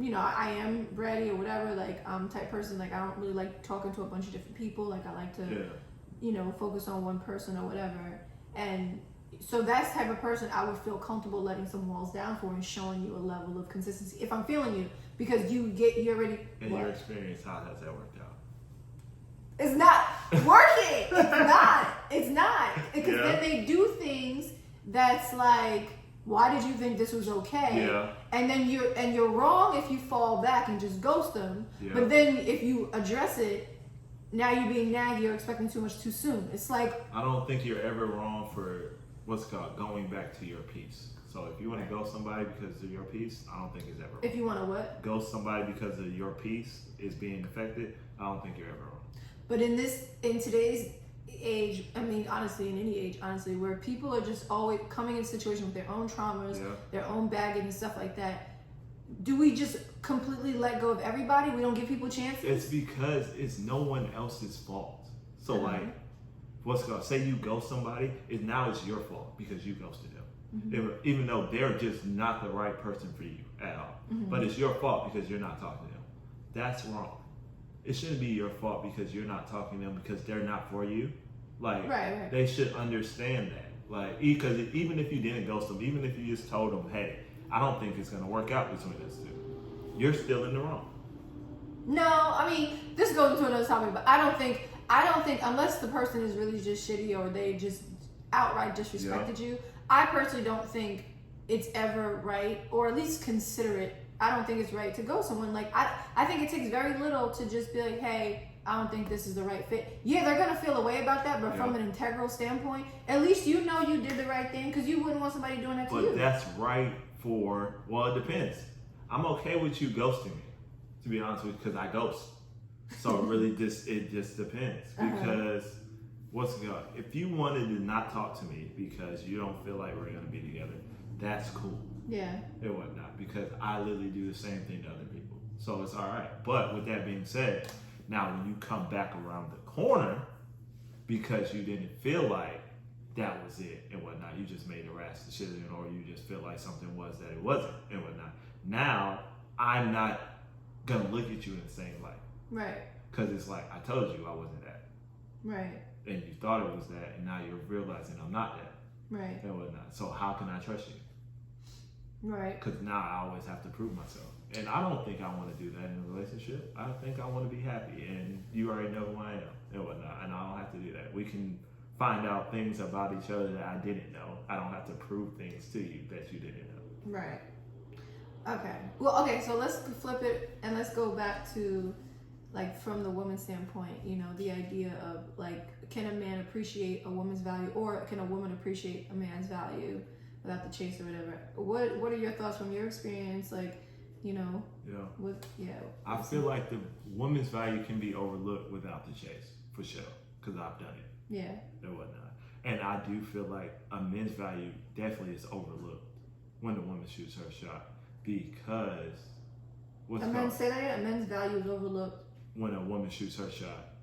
I am ready or whatever, like I'm type person, like I don't really like talking to a bunch of different people, like I like to focus on one person or whatever. And so that's the type of person I would feel comfortable letting some walls down for and showing you a level of consistency if I'm feeling you, because you already. In your experience, how has that worked out? It's not working. It's not. Because then they do things that's like, why did you think this was okay? Yeah. And then you're wrong if you fall back and just ghost them. Yeah. But then if you address it, now you're being naggy or expecting too much too soon. It's like, I don't think you're ever wrong for what's called going back to your piece. So if you want to ghost somebody because of your piece, I don't think it's ever wrong. if you want to what? Ghost somebody because of your piece is being affected, I don't think you're ever wrong. But in today's age, honestly, in any age, honestly, where people are just always coming in situations with their own traumas, their own baggage and stuff like that, do we just completely let go of everybody? We don't give people chances? It's because it's no one else's fault. So like, what's called, say you ghost somebody, now it's your fault because you ghosted them. Even though they're just not the right person for you at all. But it's your fault because you're not talking to them. That's wrong. It shouldn't be your fault because you're not talking to them because they're not for you. Like, right. They should understand that. Like, because even if you didn't ghost them, even if you just told them, hey, I don't think it's going to work out between us two, you're still in the wrong. No, this goes into another topic, but I don't think unless the person is really just shitty or they just outright disrespected you, I personally don't think it's ever right, or at least considerate. I don't think it's right to go someone. Like, I think it takes very little to just be like, hey, I don't think this is the right fit. Yeah, they're going to feel a way about that, but from an integral standpoint, at least you know you did the right thing because you wouldn't want somebody doing that to you. But that's right it depends. I'm okay with you ghosting me, to be honest with you, because I ghost. So it just depends. Because if you wanted to not talk to me because you don't feel like we're going to be together, that's cool. Yeah. And whatnot, because I literally do the same thing to other people. So it's all right. But with that being said, now when you come back around the corner because you didn't feel like that was it and whatnot. You just made a rash decision, or you just feel like something was that it wasn't and whatnot. Now I'm not gonna look at you in the same light, right? Because it's like, I told you I wasn't that, Right. and you thought it was that, and now you're realizing I'm not that, Right. and whatnot. So how can I trust you? Right. Because now I always have to prove myself, and I don't think I want to do that in a relationship. I think I want to be happy, and you already know who I am and whatnot, and I don't have to do that. We can find out things about each other that I didn't know. I don't have to prove things to you that you didn't know. Right. Okay. Well, okay, so let's flip it and let's go back to, like, from the woman's standpoint, you know, the idea of, like, can a man appreciate a woman's value, or can a woman appreciate a man's value without the chase or whatever? What are your thoughts from your experience, like, you know, I feel like the woman's value can be overlooked without the chase, for sure, because I've done it. Yeah. And whatnot. And I do feel like a man's value definitely is overlooked when the woman shoots her shot, because A men's value is overlooked when a woman shoots her shot,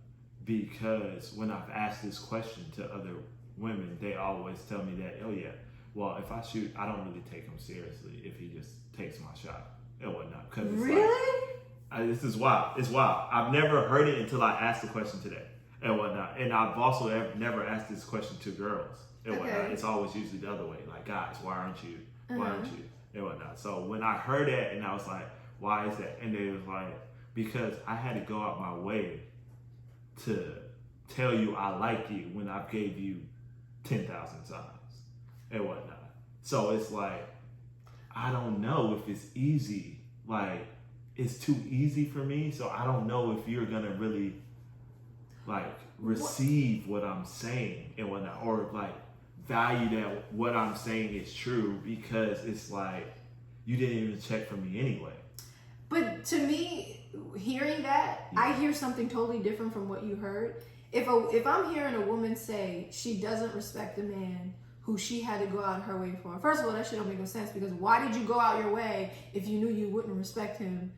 because when I've asked this question to other women, they always tell me that, oh yeah, well, if I shoot, I don't really take him seriously if he just takes my shot and whatnot. Cause it's really? this is wild. It's wild. I've never heard it until I asked the question today and whatnot. And I've also never asked this question to girls and whatnot. It's always usually the other way. Like, guys, why aren't you? Why aren't you? And whatnot. So when I heard that, and I was like, why is that? And they was like, because I had to go out my way to tell you I like you when I gave you 10,000 times and whatnot. So it's like, I don't know if it's easy. Like, it's too easy for me. So I don't know if you're gonna really like receive what I'm saying and whatnot, or like value that what I'm saying is true, because it's like you didn't even check for me anyway. But to me, hearing that, I hear something totally different from what you heard. If I'm hearing a woman say she doesn't respect a man who she had to go out her way for, first of all, that shit don't make no sense, because why did you go out your way if you knew you wouldn't respect him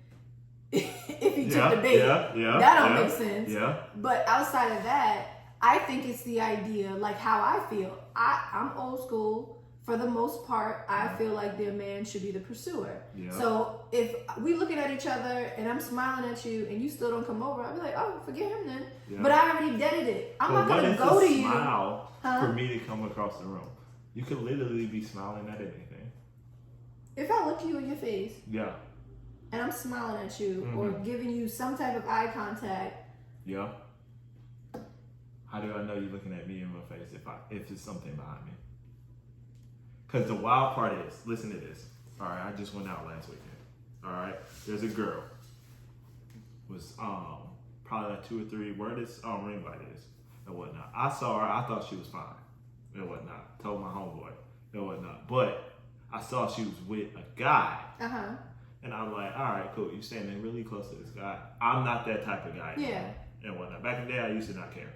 if he took the bait? That don't make sense. But outside of that, I think it's the idea, like how I feel. I'm old school. For the most part, I feel like the man should be the pursuer. So if we looking at each other and I'm smiling at you and you still don't come over, I'll be like, oh, forget him then. But I already deaded it. I'm not gonna go to you. Smile for me to come across the room. You could literally be smiling at anything. If I look you in your face, and I'm smiling at you or giving you some type of eye contact, how do I know you're looking at me in my face if there's something behind me? Because the wild part is, listen to this. All right, I just went out last weekend. All right, there's a girl. Was probably like 2 or 3 where this ring light is and whatnot. I saw her. I thought she was fine and whatnot. Told my homeboy and whatnot. But I saw she was with a guy. And I'm like, all right, cool. You standing really close to this guy. I'm not that type of guy anymore and whatnot. Back in the day, I used to not care.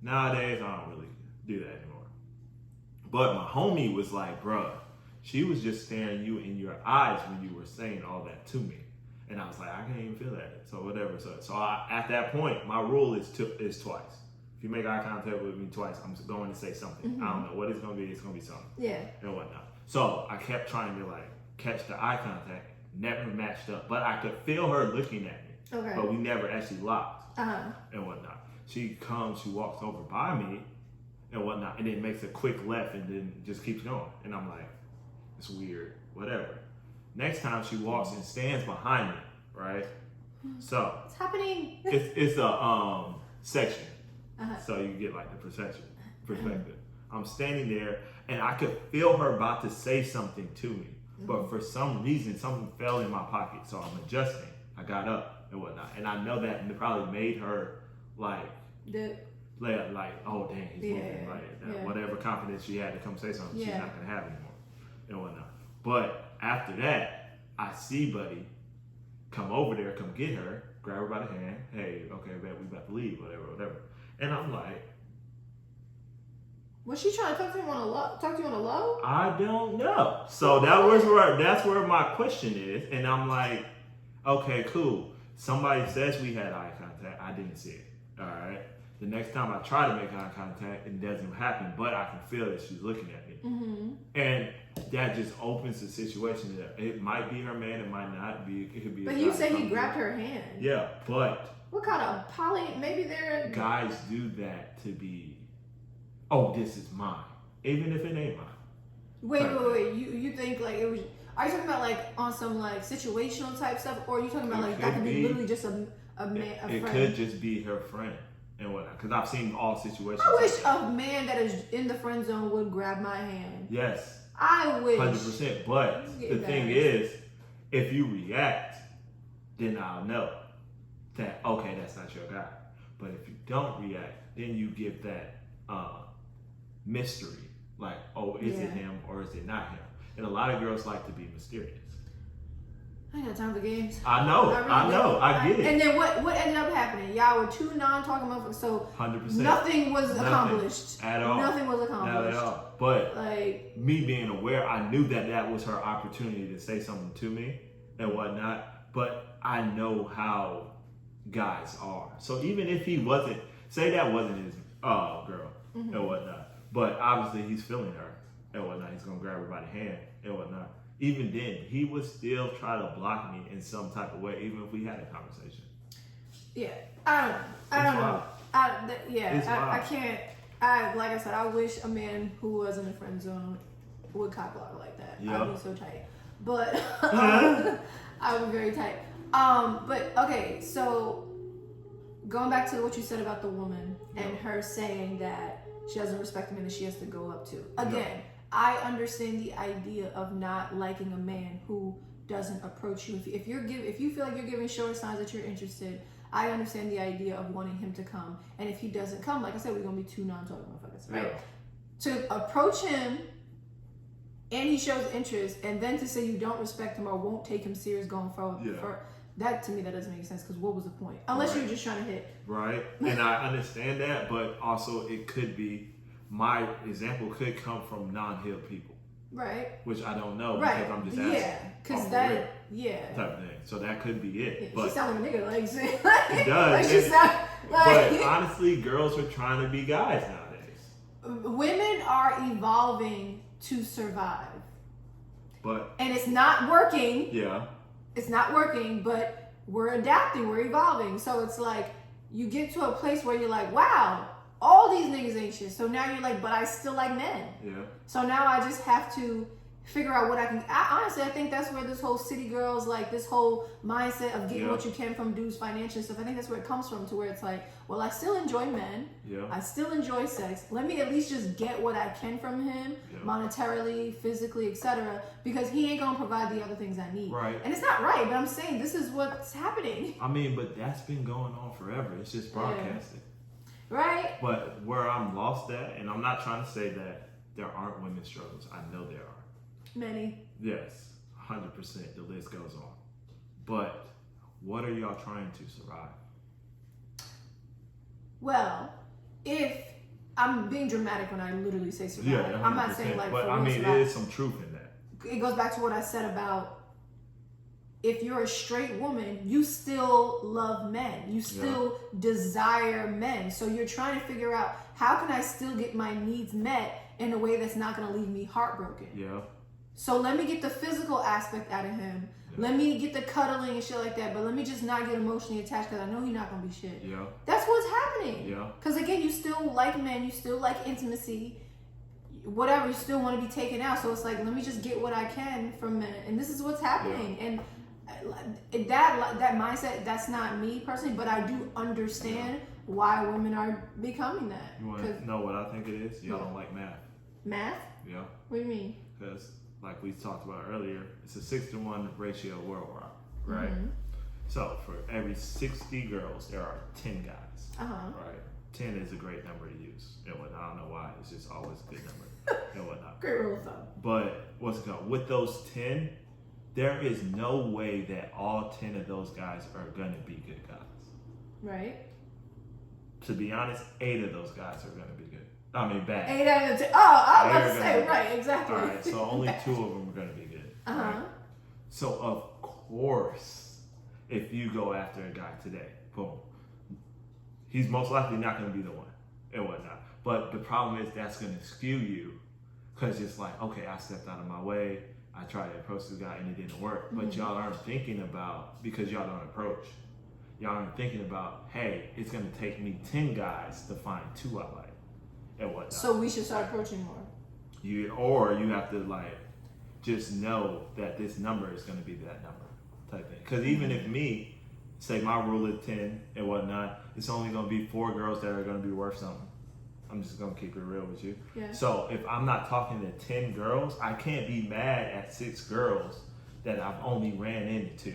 Nowadays, I don't really do that anymore. But my homie was like, bruh, she was just staring you in your eyes when you were saying all that to me. And I was like, I can't even feel that. So whatever. So at that point, my rule is twice. If you make eye contact with me twice, I'm going to say something. I don't know what it's going to be. It's going to be something. And whatnot. So I kept trying to like catch the eye contact. Never matched up. But I could feel her looking at me. But we never actually locked. And whatnot. She walks over by me and whatnot, and then makes a quick left and then just keeps going. And I'm like, it's weird, whatever. Next time she walks and stands behind me, right? So what's happening? It's a section. So you get like the perspective. I'm standing there and I could feel her about to say something to me. But for some reason, something fell in my pocket. So I'm adjusting. I got up and whatnot. And I know that probably made her like, oh dang, he's moving, like whatever confidence she had to come say something, she's not gonna have anymore and whatnot. But after that, I see Buddy come over there, come get her, grab her by the hand. Hey, okay, bet we about to leave, whatever. And I'm like, was she trying to talk to you on a low? I don't know. So that's where my question is, and I'm like, okay, cool. Somebody says we had eye contact. I didn't see it. All right. The next time I try to make eye contact, it doesn't happen, but I can feel that she's looking at me. Mm-hmm. And that just opens the situation there. It might be her man, it might not be. It could be. But you say he grabbed her hand. Yeah, but what kind of maybe they're guys do that to be, oh, this is mine, even if it ain't mine. Wait. You think like it was? Are you talking about like on some like situational type stuff, or are you talking about like that could be literally just a man, a friend? It could just be her friend and whatnot. Because I've seen all situations. I wish a man that is in the friend zone would grab my hand. Yes. I wish. 100%. But the thing is, if you react, then I'll know that okay, that's not your guy. But if you don't react, then you give that mystery. Like, oh, is it him or is it not him? And a lot of girls like to be mysterious. I ain't got time for games. I know. I get it. And then what ended up happening? Y'all were two non-talking motherfuckers. So 100%. Nothing was accomplished. At all. Nothing was accomplished. Not at all. But like me being aware, I knew that was her opportunity to say something to me and whatnot. But I know how guys are. So even if he wasn't, say that wasn't his girl and whatnot. But obviously he's feeling her and whatnot. He's gonna grab her by the hand and whatnot. Even then, he would still try to block me in some type of way, even if we had a conversation. Yeah, I don't know. I can't. Like I said, I wish a man who was in the friend zone would cock block like that. Yep. I'd be so tight. But I would be very tight. But okay, so going back to what you said about the woman and her saying that she doesn't respect the man that she has to go up to. Again, I understand the idea of not liking a man who doesn't approach you. If you feel like you're giving short signs that you're interested, I understand the idea of wanting him to come. And if he doesn't come, like I said, we're gonna be two non-talking motherfuckers, right? Yeah. To approach him and he shows interest, and then to say you don't respect him or won't take him serious going forward, that to me that doesn't make sense. Because what was the point? Unless you're just trying to hit. Right, and I understand that, but also it could be. My example could come from non-healed people. Right. Which I don't know because I'm just asking. Yeah, because that, type of thing. So that could be it. Yeah, but she sounds like a nigga, like, it does. Like she sound, like, but honestly, girls are trying to be guys nowadays. Women are evolving to survive. And it's not working. Yeah. It's not working, but we're adapting, we're evolving. So it's like, you get to a place where you're like, wow, all these niggas ain't shit. So now you're like, but I still like men. Yeah. So now I just have to figure out what I can. Honestly, I think that's where this whole city girls, like this whole mindset of getting what you can from dudes financial stuff. I think that's where it comes from, to where it's like, well, I still enjoy men. Yeah. I still enjoy sex. Let me at least just get what I can from him, monetarily, physically, etc. Because he ain't gonna provide the other things I need. Right. And it's not right, but I'm saying this is what's happening. I mean, but that's been going on forever. It's just broadcasted. Right. But where I'm lost at, and I'm not trying to say that there aren't women's struggles. I know there are. Many. Yes, 100%. The list goes on. But what are y'all trying to survive? Well, if I'm being dramatic when I literally say survive, I'm not saying like. But I mean, there is some truth in that. It goes back to what I said about if you're a straight woman, you still love men. You still desire men. So you're trying to figure out, how can I still get my needs met in a way that's not going to leave me heartbroken? Yeah. So let me get the physical aspect out of him. Yeah. Let me get the cuddling and shit like that. But let me just not get emotionally attached, because I know he's not going to be shit. Yeah. That's what's happening. Yeah. Because again, you still like men. You still like intimacy. Whatever. You still want to be taken out. So it's like, let me just get what I can from men. And this is what's happening. Yeah. And that mindset, that's not me personally, but I do understand why women are becoming that. You want to know what I think it is? Y'all don't like math. Math? Yeah. What do you mean? Because like we talked about earlier, it's a 6-to-1 ratio worldwide, right? Mm-hmm. So for every 60 girls, there are 10 guys, right? 10 is a great number to use and whatnot. I don't know why, it's just always a good number and whatnot. Great rule of thumb. But what's it called? With those 10, there is no way that all 10 of those guys are gonna be good guys. Right. To be honest, 8 of those guys are gonna be good. I mean, bad. 8 out of 10. Oh, I was about to say, right, exactly. All right, so only 2 of them are gonna be good. Right? So of course, if you go after a guy today, boom, he's most likely not going to be the one and whatnot. But the problem is that's going to skew you because it's like, okay, I stepped out of my way. I tried to approach this guy and it didn't work. But y'all aren't thinking about, because y'all don't approach, y'all aren't thinking about, hey, it's going to take me 10 guys to find 2 I like and whatnot. So we should start approaching more. Or you have to like just know that this number is going to be that number type thing. Because even if me, say my rule is 10 and whatnot, it's only going to be 4 girls that are going to be worth something. I'm just going to keep it real with you. Yeah. So if I'm not talking to 10 girls, I can't be mad at 6 girls that I've only ran into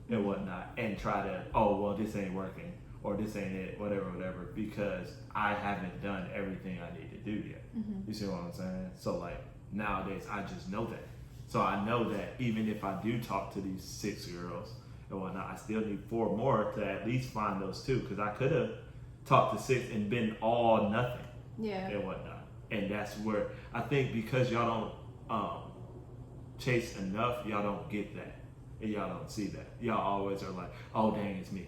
and whatnot and try to, oh, well, this ain't working or this ain't it, whatever, because I haven't done everything I need to do yet. You see what I'm saying? So like nowadays, I just know that. So I know that even if I do talk to these 6 girls and whatnot, I still need 4 more to at least find those 2, because I could have talked to 6 and been all nothing and whatnot. And that's where I think, because y'all don't chase enough, y'all don't get that and y'all don't see that. Y'all always are like, oh dang, it's me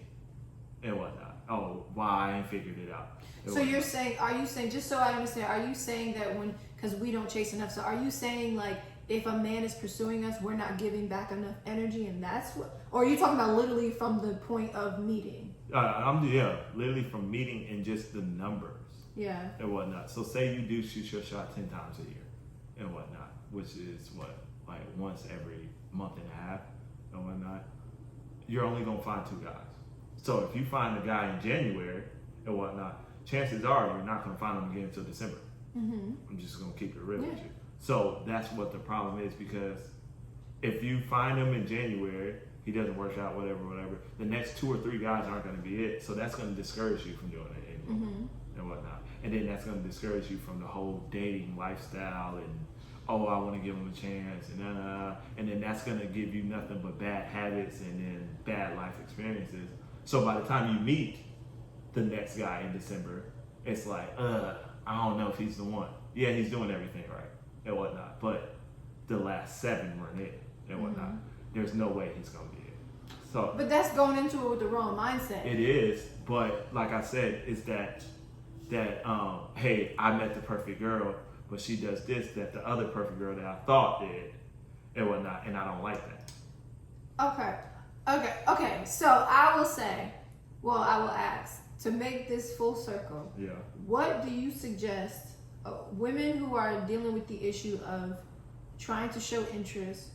and whatnot. Oh, why I ain't figured it out. So you're saying, are you saying, just so I understand, are you saying that because we don't chase enough, so are you saying like if a man is pursuing us, we're not giving back enough energy, and that's what, or are you talking about literally from the point of meeting? Literally from meeting and just the numbers and whatnot. So say you do shoot your shot 10 times a year and whatnot, which is what, like once every month and a half and whatnot, you're only gonna find 2 guys. So if you find a guy in January and whatnot, chances are you're not gonna find him again until December. I'm just gonna keep it real with you. So that's what the problem is, because if you find him in January, he doesn't work out, whatever, the next 2 or 3 guys aren't going to be it. So that's going to discourage you from doing it anymore and whatnot. And then that's going to discourage you from the whole dating lifestyle and, oh, I want to give him a chance. And then that's going to give you nothing but bad habits and then bad life experiences. So by the time you meet the next guy in December, it's like, I don't know if he's the one. Yeah, he's doing everything right and whatnot. But the last 7 weren't it and whatnot. There's no way he's gonna be it. So, but that's going into it with the wrong mindset. It is, but like I said, it's that hey, I met the perfect girl, but she does this that the other perfect girl that I thought did and whatnot, and I don't like that. Okay. So I will ask, to make this full circle. Yeah. What do you suggest women who are dealing with the issue of trying to show interest,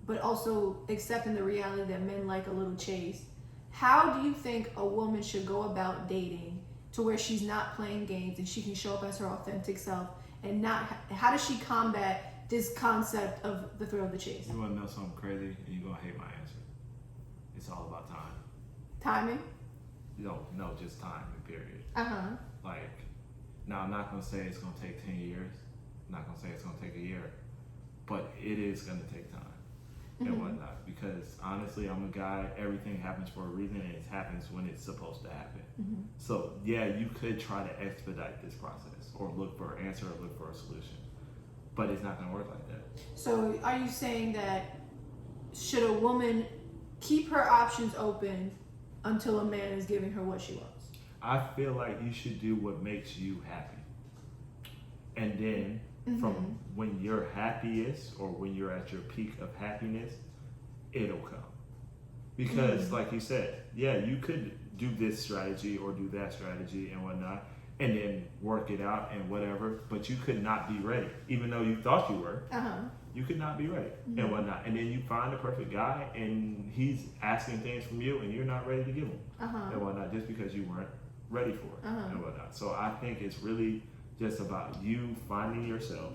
but also accepting the reality that men like a little chase? How do you think a woman should go about dating to where she's not playing games and she can show up as her authentic self, and how does she combat this concept of the thrill of the chase? You want to know something crazy, and you're gonna hate my answer. It's all about time. Timing? No, just time, period. Like, now I'm not gonna say it's gonna take 10 years. I'm not gonna say it's gonna take a year, but it is gonna take time and whatnot, because honestly, I'm a guy, everything happens for a reason, and it happens when it's supposed to happen. So yeah, you could try to expedite this process or look for an answer or look for a solution, but it's not gonna work like that. So are you saying that should a woman keep her options open until a man is giving her what she wants? I feel like you should do what makes you happy, and then from when you're happiest or when you're at your peak of happiness, it'll come. Because like you said, yeah, you could do this strategy or do that strategy and whatnot, and then work it out and whatever, but you could not be ready. Even though you thought you were, you could not be ready and whatnot. And then you find the perfect guy and he's asking things from you and you're not ready to give him and whatnot, just because you weren't ready for it and whatnot. So I think it's really just about you finding yourself,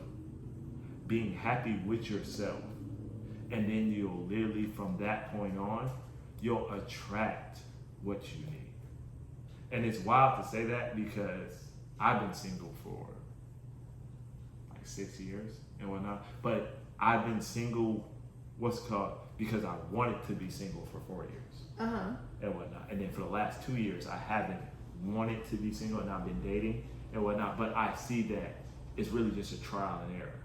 being happy with yourself, and then you'll literally from that point on, you'll attract what you need. And it's wild to say that because I've been single for like 6 years and whatnot, but I've been single, because I wanted to be single for 4 years and whatnot. And then for the last 2 years, I haven't wanted to be single and I've been dating and whatnot, but I see that it's really just a trial and error.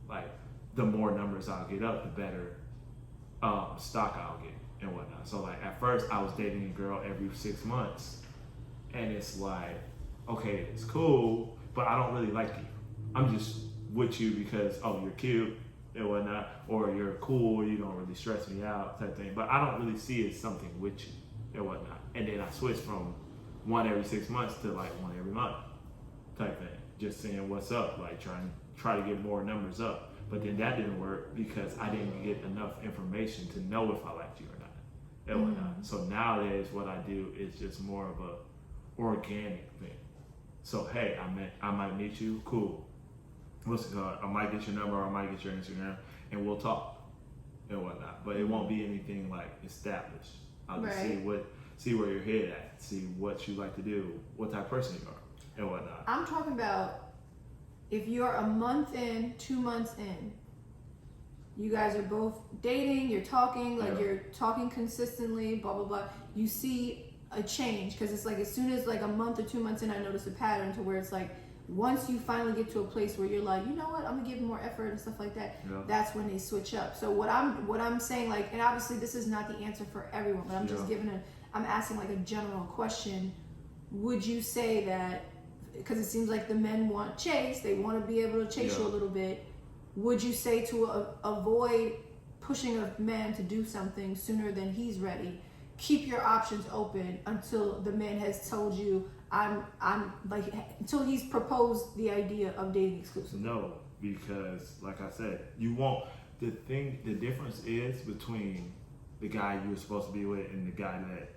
Like, the more numbers I'll get up, the better stock I'll get and whatnot. So like at first I was dating a girl every 6 months and it's like, okay, it's cool, but I don't really like you. I'm just with you because, oh, you're cute and whatnot, or you're cool, you don't really stress me out type thing. But I don't really see it as something with you and whatnot. And then I switched from one every 6 months to like one every month type thing. Just saying what's up, like try to get more numbers up. But then that didn't work because I didn't get enough information to know if I liked you or not and whatnot. So nowadays what I do is just more of a organic thing. So hey, I might meet you, cool. What's it called? I might get your number, or I might get your Instagram, and we'll talk and whatnot. But it won't be anything like established. I'll just see where your head at, see what you like to do, what type of person you are, and whatnot. I'm talking about if you're a month in, 2 months in, you guys are both dating, you're talking, like you're talking consistently, blah blah blah. You see a change because it's like as soon as like a month or 2 months in, I notice a pattern to where it's like. Once you finally get to a place where you're like, you know what, I'm gonna give more effort and stuff like that, that's when they switch up. So what I'm saying, like, and obviously this is not the answer for everyone, but I'm just I'm asking like a general question. Would you say that, because it seems like the men want chase, they want to be able to chase you a little bit, would you say to avoid pushing a man to do something sooner than he's ready, keep your options open until the man has told you, I'm like, until he's proposed the idea of dating exclusively? No, because like I said, you won't. The difference is between the guy you were supposed to be with and the guy that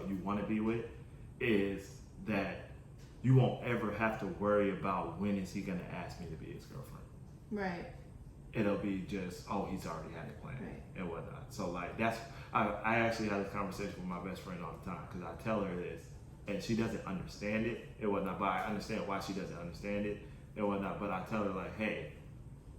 you want to be with is that you won't ever have to worry about when is he going to ask me to be his girlfriend. Right. It'll be just, oh, he's already had it planned and whatnot. So like I actually had this conversation with my best friend all the time because I tell her this. And she doesn't understand it and whatnot, but I understand why she doesn't understand it and whatnot. But I tell her like, hey,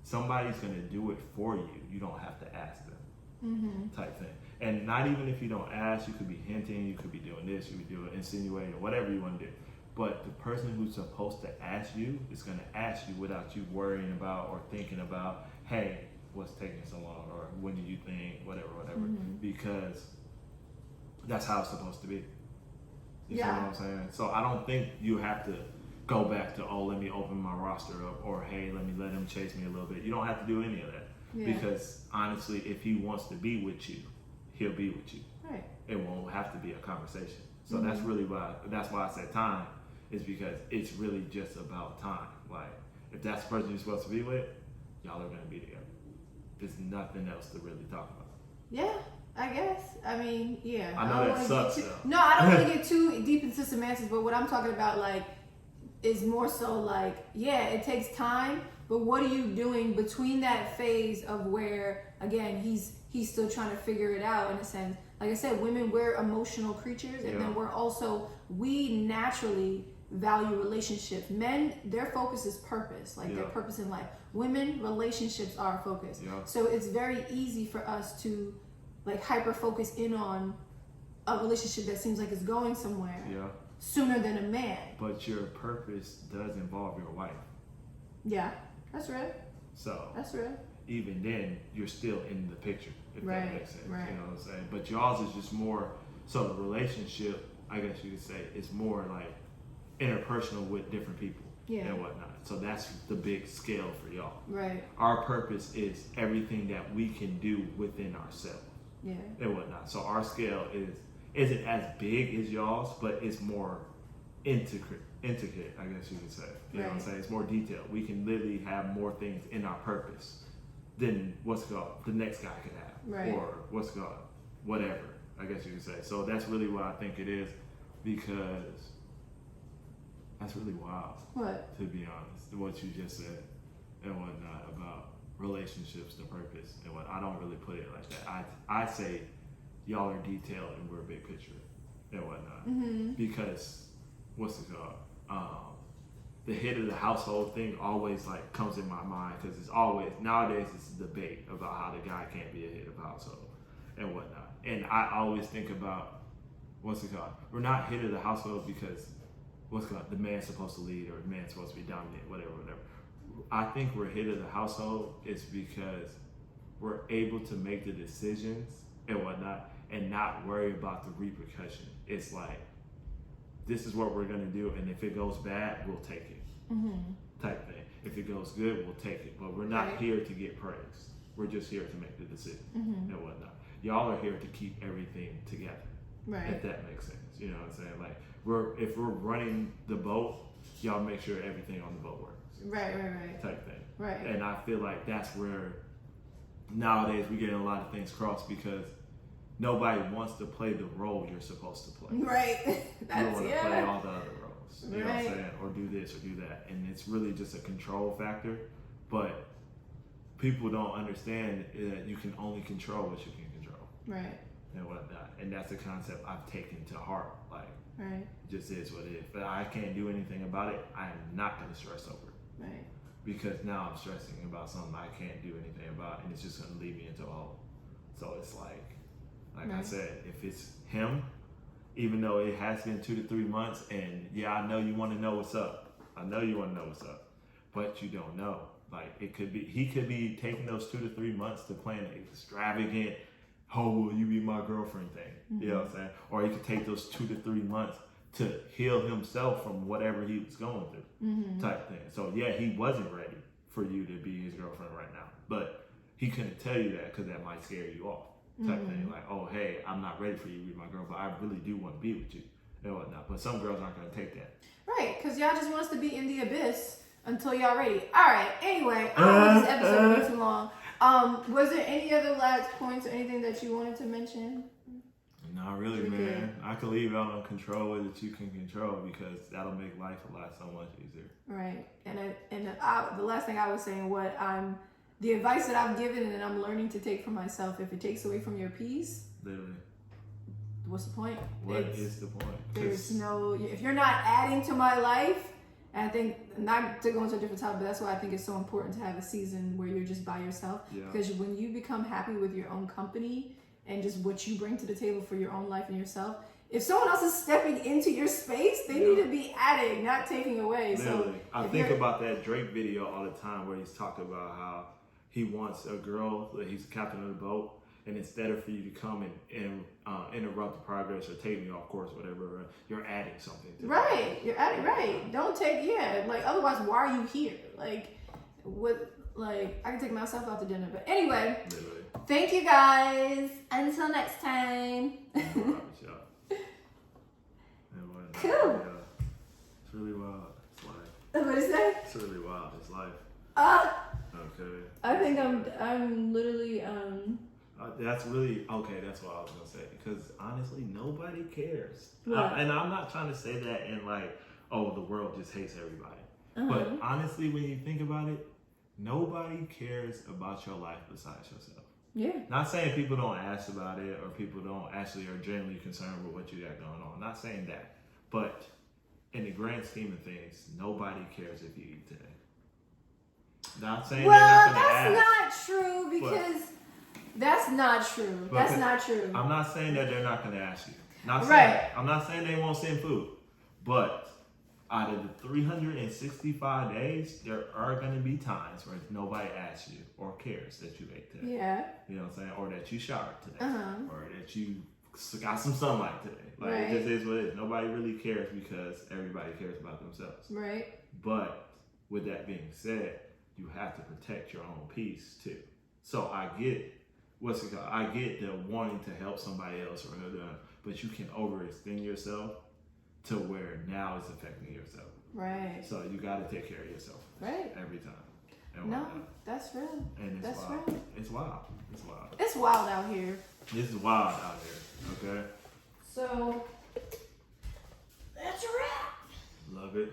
somebody's gonna do it for you. You don't have to ask them, type thing. And not even if you don't ask, you could be hinting, you could be doing this, you could be doing insinuating, whatever you want to do. But the person who's supposed to ask you is gonna ask you without you worrying about or thinking about, hey, what's taking so long, or when do you think, whatever, because that's how it's supposed to be. You know what I'm saying? So I don't think you have to go back to, oh, let me open my roster up, or hey, let him chase me a little bit. You don't have to do any of that. Because honestly, if he wants to be with you, he'll be with you. Right. It won't have to be a conversation. So that's why I said time, is because it's really just about time. Like, if that's the person you're supposed to be with, y'all are gonna be together. There's nothing else to really talk about. Yeah. I guess. I mean, yeah. I know that sucks. No, I don't want to get too deep into semantics, but what I'm talking about, like, is more so like, yeah, it takes time, but what are you doing between that phase of where, again, he's still trying to figure it out in a sense. Like I said, women, we're emotional creatures, and then we naturally value relationships. Men, their focus is purpose, like their purpose in life. Women, relationships are our focus. So it's very easy for us to like hyper focus in on a relationship that seems like it's going somewhere sooner than a man. But your purpose does involve your wife. Yeah, that's real. So that's real. Even then, you're still in the picture, if that makes sense. Right. You know what I'm saying? But y'all's is just more, so the relationship, I guess you could say, is more like interpersonal with different people and whatnot. So that's the big scale for y'all. Right. Our purpose is everything that we can do within ourselves. And whatnot. So our scale isn't as big as y'all's, but it's more intricate, I guess you could say. You know what I'm saying? It's more detailed. We can literally have more things in our purpose than the next guy could have. Or whatever, I guess you could say. So that's really what I think it is, because that's really wild. What? To be honest, what you just said and whatnot about relationships, the purpose, and what I don't really put it like that. I say y'all are detailed and we're big picture and whatnot. Because the head of the household thing always like comes in my mind, because it's always nowadays it's a debate about how the guy can't be a head of the household and whatnot. And I always think about we're not head of the household because the man's supposed to lead, or the man's supposed to be dominant, whatever. I think we're head of the household is because we're able to make the decisions and whatnot and not worry about the repercussion. It's like, this is what we're gonna do, and if it goes bad, we'll take it. Type thing. If it goes good, we'll take it. But we're not here to get praise. We're just here to make the decision and whatnot. Y'all are here to keep everything together. Right. If that makes sense. You know what I'm saying? Like if we're running the boat, y'all make sure everything on the boat works. Right. Type thing. Right. And I feel like that's where nowadays we get a lot of things crossed because nobody wants to play the role you're supposed to play. Right. You don't want to play all the other roles. You know what I'm saying? Or do this or do that. And it's really just a control factor. But people don't understand that you can only control what you can control. Right. And whatnot. And that's a concept I've taken to heart. Like, right. It just is what it is. But I can't do anything about it. I am not going to stress over it. Right. Because now I'm stressing about something I can't do anything about, and it's just going to lead me into a hole. So it's like I said, if it's him, even though it has been 2 to 3 months, and yeah, I know you want to know what's up. I know you want to know what's up, but you don't know. Like he could be taking those 2 to 3 months to plan an extravagant, oh, will you be my girlfriend thing? You know what I'm saying? Or he could take those 2 to 3 months to heal himself from whatever he was going through, type thing. So yeah, he wasn't ready for you to be his girlfriend right now, but he couldn't tell you that because that might scare you off, type thing. Like, oh, hey, I'm not ready for you to be my girl, but I really do want to be with you and whatnot. But some girls aren't going to take that. Right, because y'all just want us to be in the abyss until y'all ready. All right, anyway, I don't want this episode to be too long. Was there any other last points or anything that you wanted to mention? Not really, man. I could leave out on control that you can control because that'll make life a lot so much easier. Right. And the last thing I was saying, the advice that I've given and that I'm learning to take for myself, if it takes away from your peace, literally, what's the point? What is the point? There's if you're not adding to my life, and I think, not to go into a different topic, but that's why I think it's so important to have a season where you're just by yourself. Yeah. Because when you become happy with your own company, and just what you bring to the table for your own life and yourself. If someone else is stepping into your space, they need to be adding, not taking away. Literally. So I think about that Drake video all the time where he's talking about how he wants a girl, that he's the captain of the boat, and instead of for you to come and interrupt the progress or take me off course, whatever, you're adding something to it. You're adding, right. Don't take, like, otherwise, why are you here? Like, I can take myself out to dinner, but anyway. Literally. Thank you guys. Until next time. Cool. It's really wild. It's life. What is that? It's really wild. It's life. Okay. I think I'm literally that's really okay. That's what I was gonna say because honestly, nobody cares. And I'm not trying to say that in like, oh, the world just hates everybody. But honestly, when you think about it, nobody cares about your life besides yourself. Yeah. Not saying people don't ask about it or people don't actually are genuinely concerned with what you got going on. Not saying that. But in the grand scheme of things, nobody cares if you eat today. Not saying they're not going to ask. Well, that's not true because that's not true. That's not true. I'm not saying that they're not going to ask you. I'm not saying they won't send food. But out of the 365 days, there are going to be times where nobody asks you or cares that you ate today. Yeah. You know what I'm saying? Or that you showered today. Or that you got some sunlight today. Like, it just is what it is. Nobody really cares because everybody cares about themselves. Right. But with that being said, you have to protect your own peace too. So I get I get the wanting to help somebody else or whatever, but you can overextend yourself to where now it's affecting yourself. Right. So you got to take care of yourself. Right. Every time. That's real. And it's wild. Real. It's wild. It's wild. It's wild out here. This is wild out here. Okay. So that's a wrap. Love it.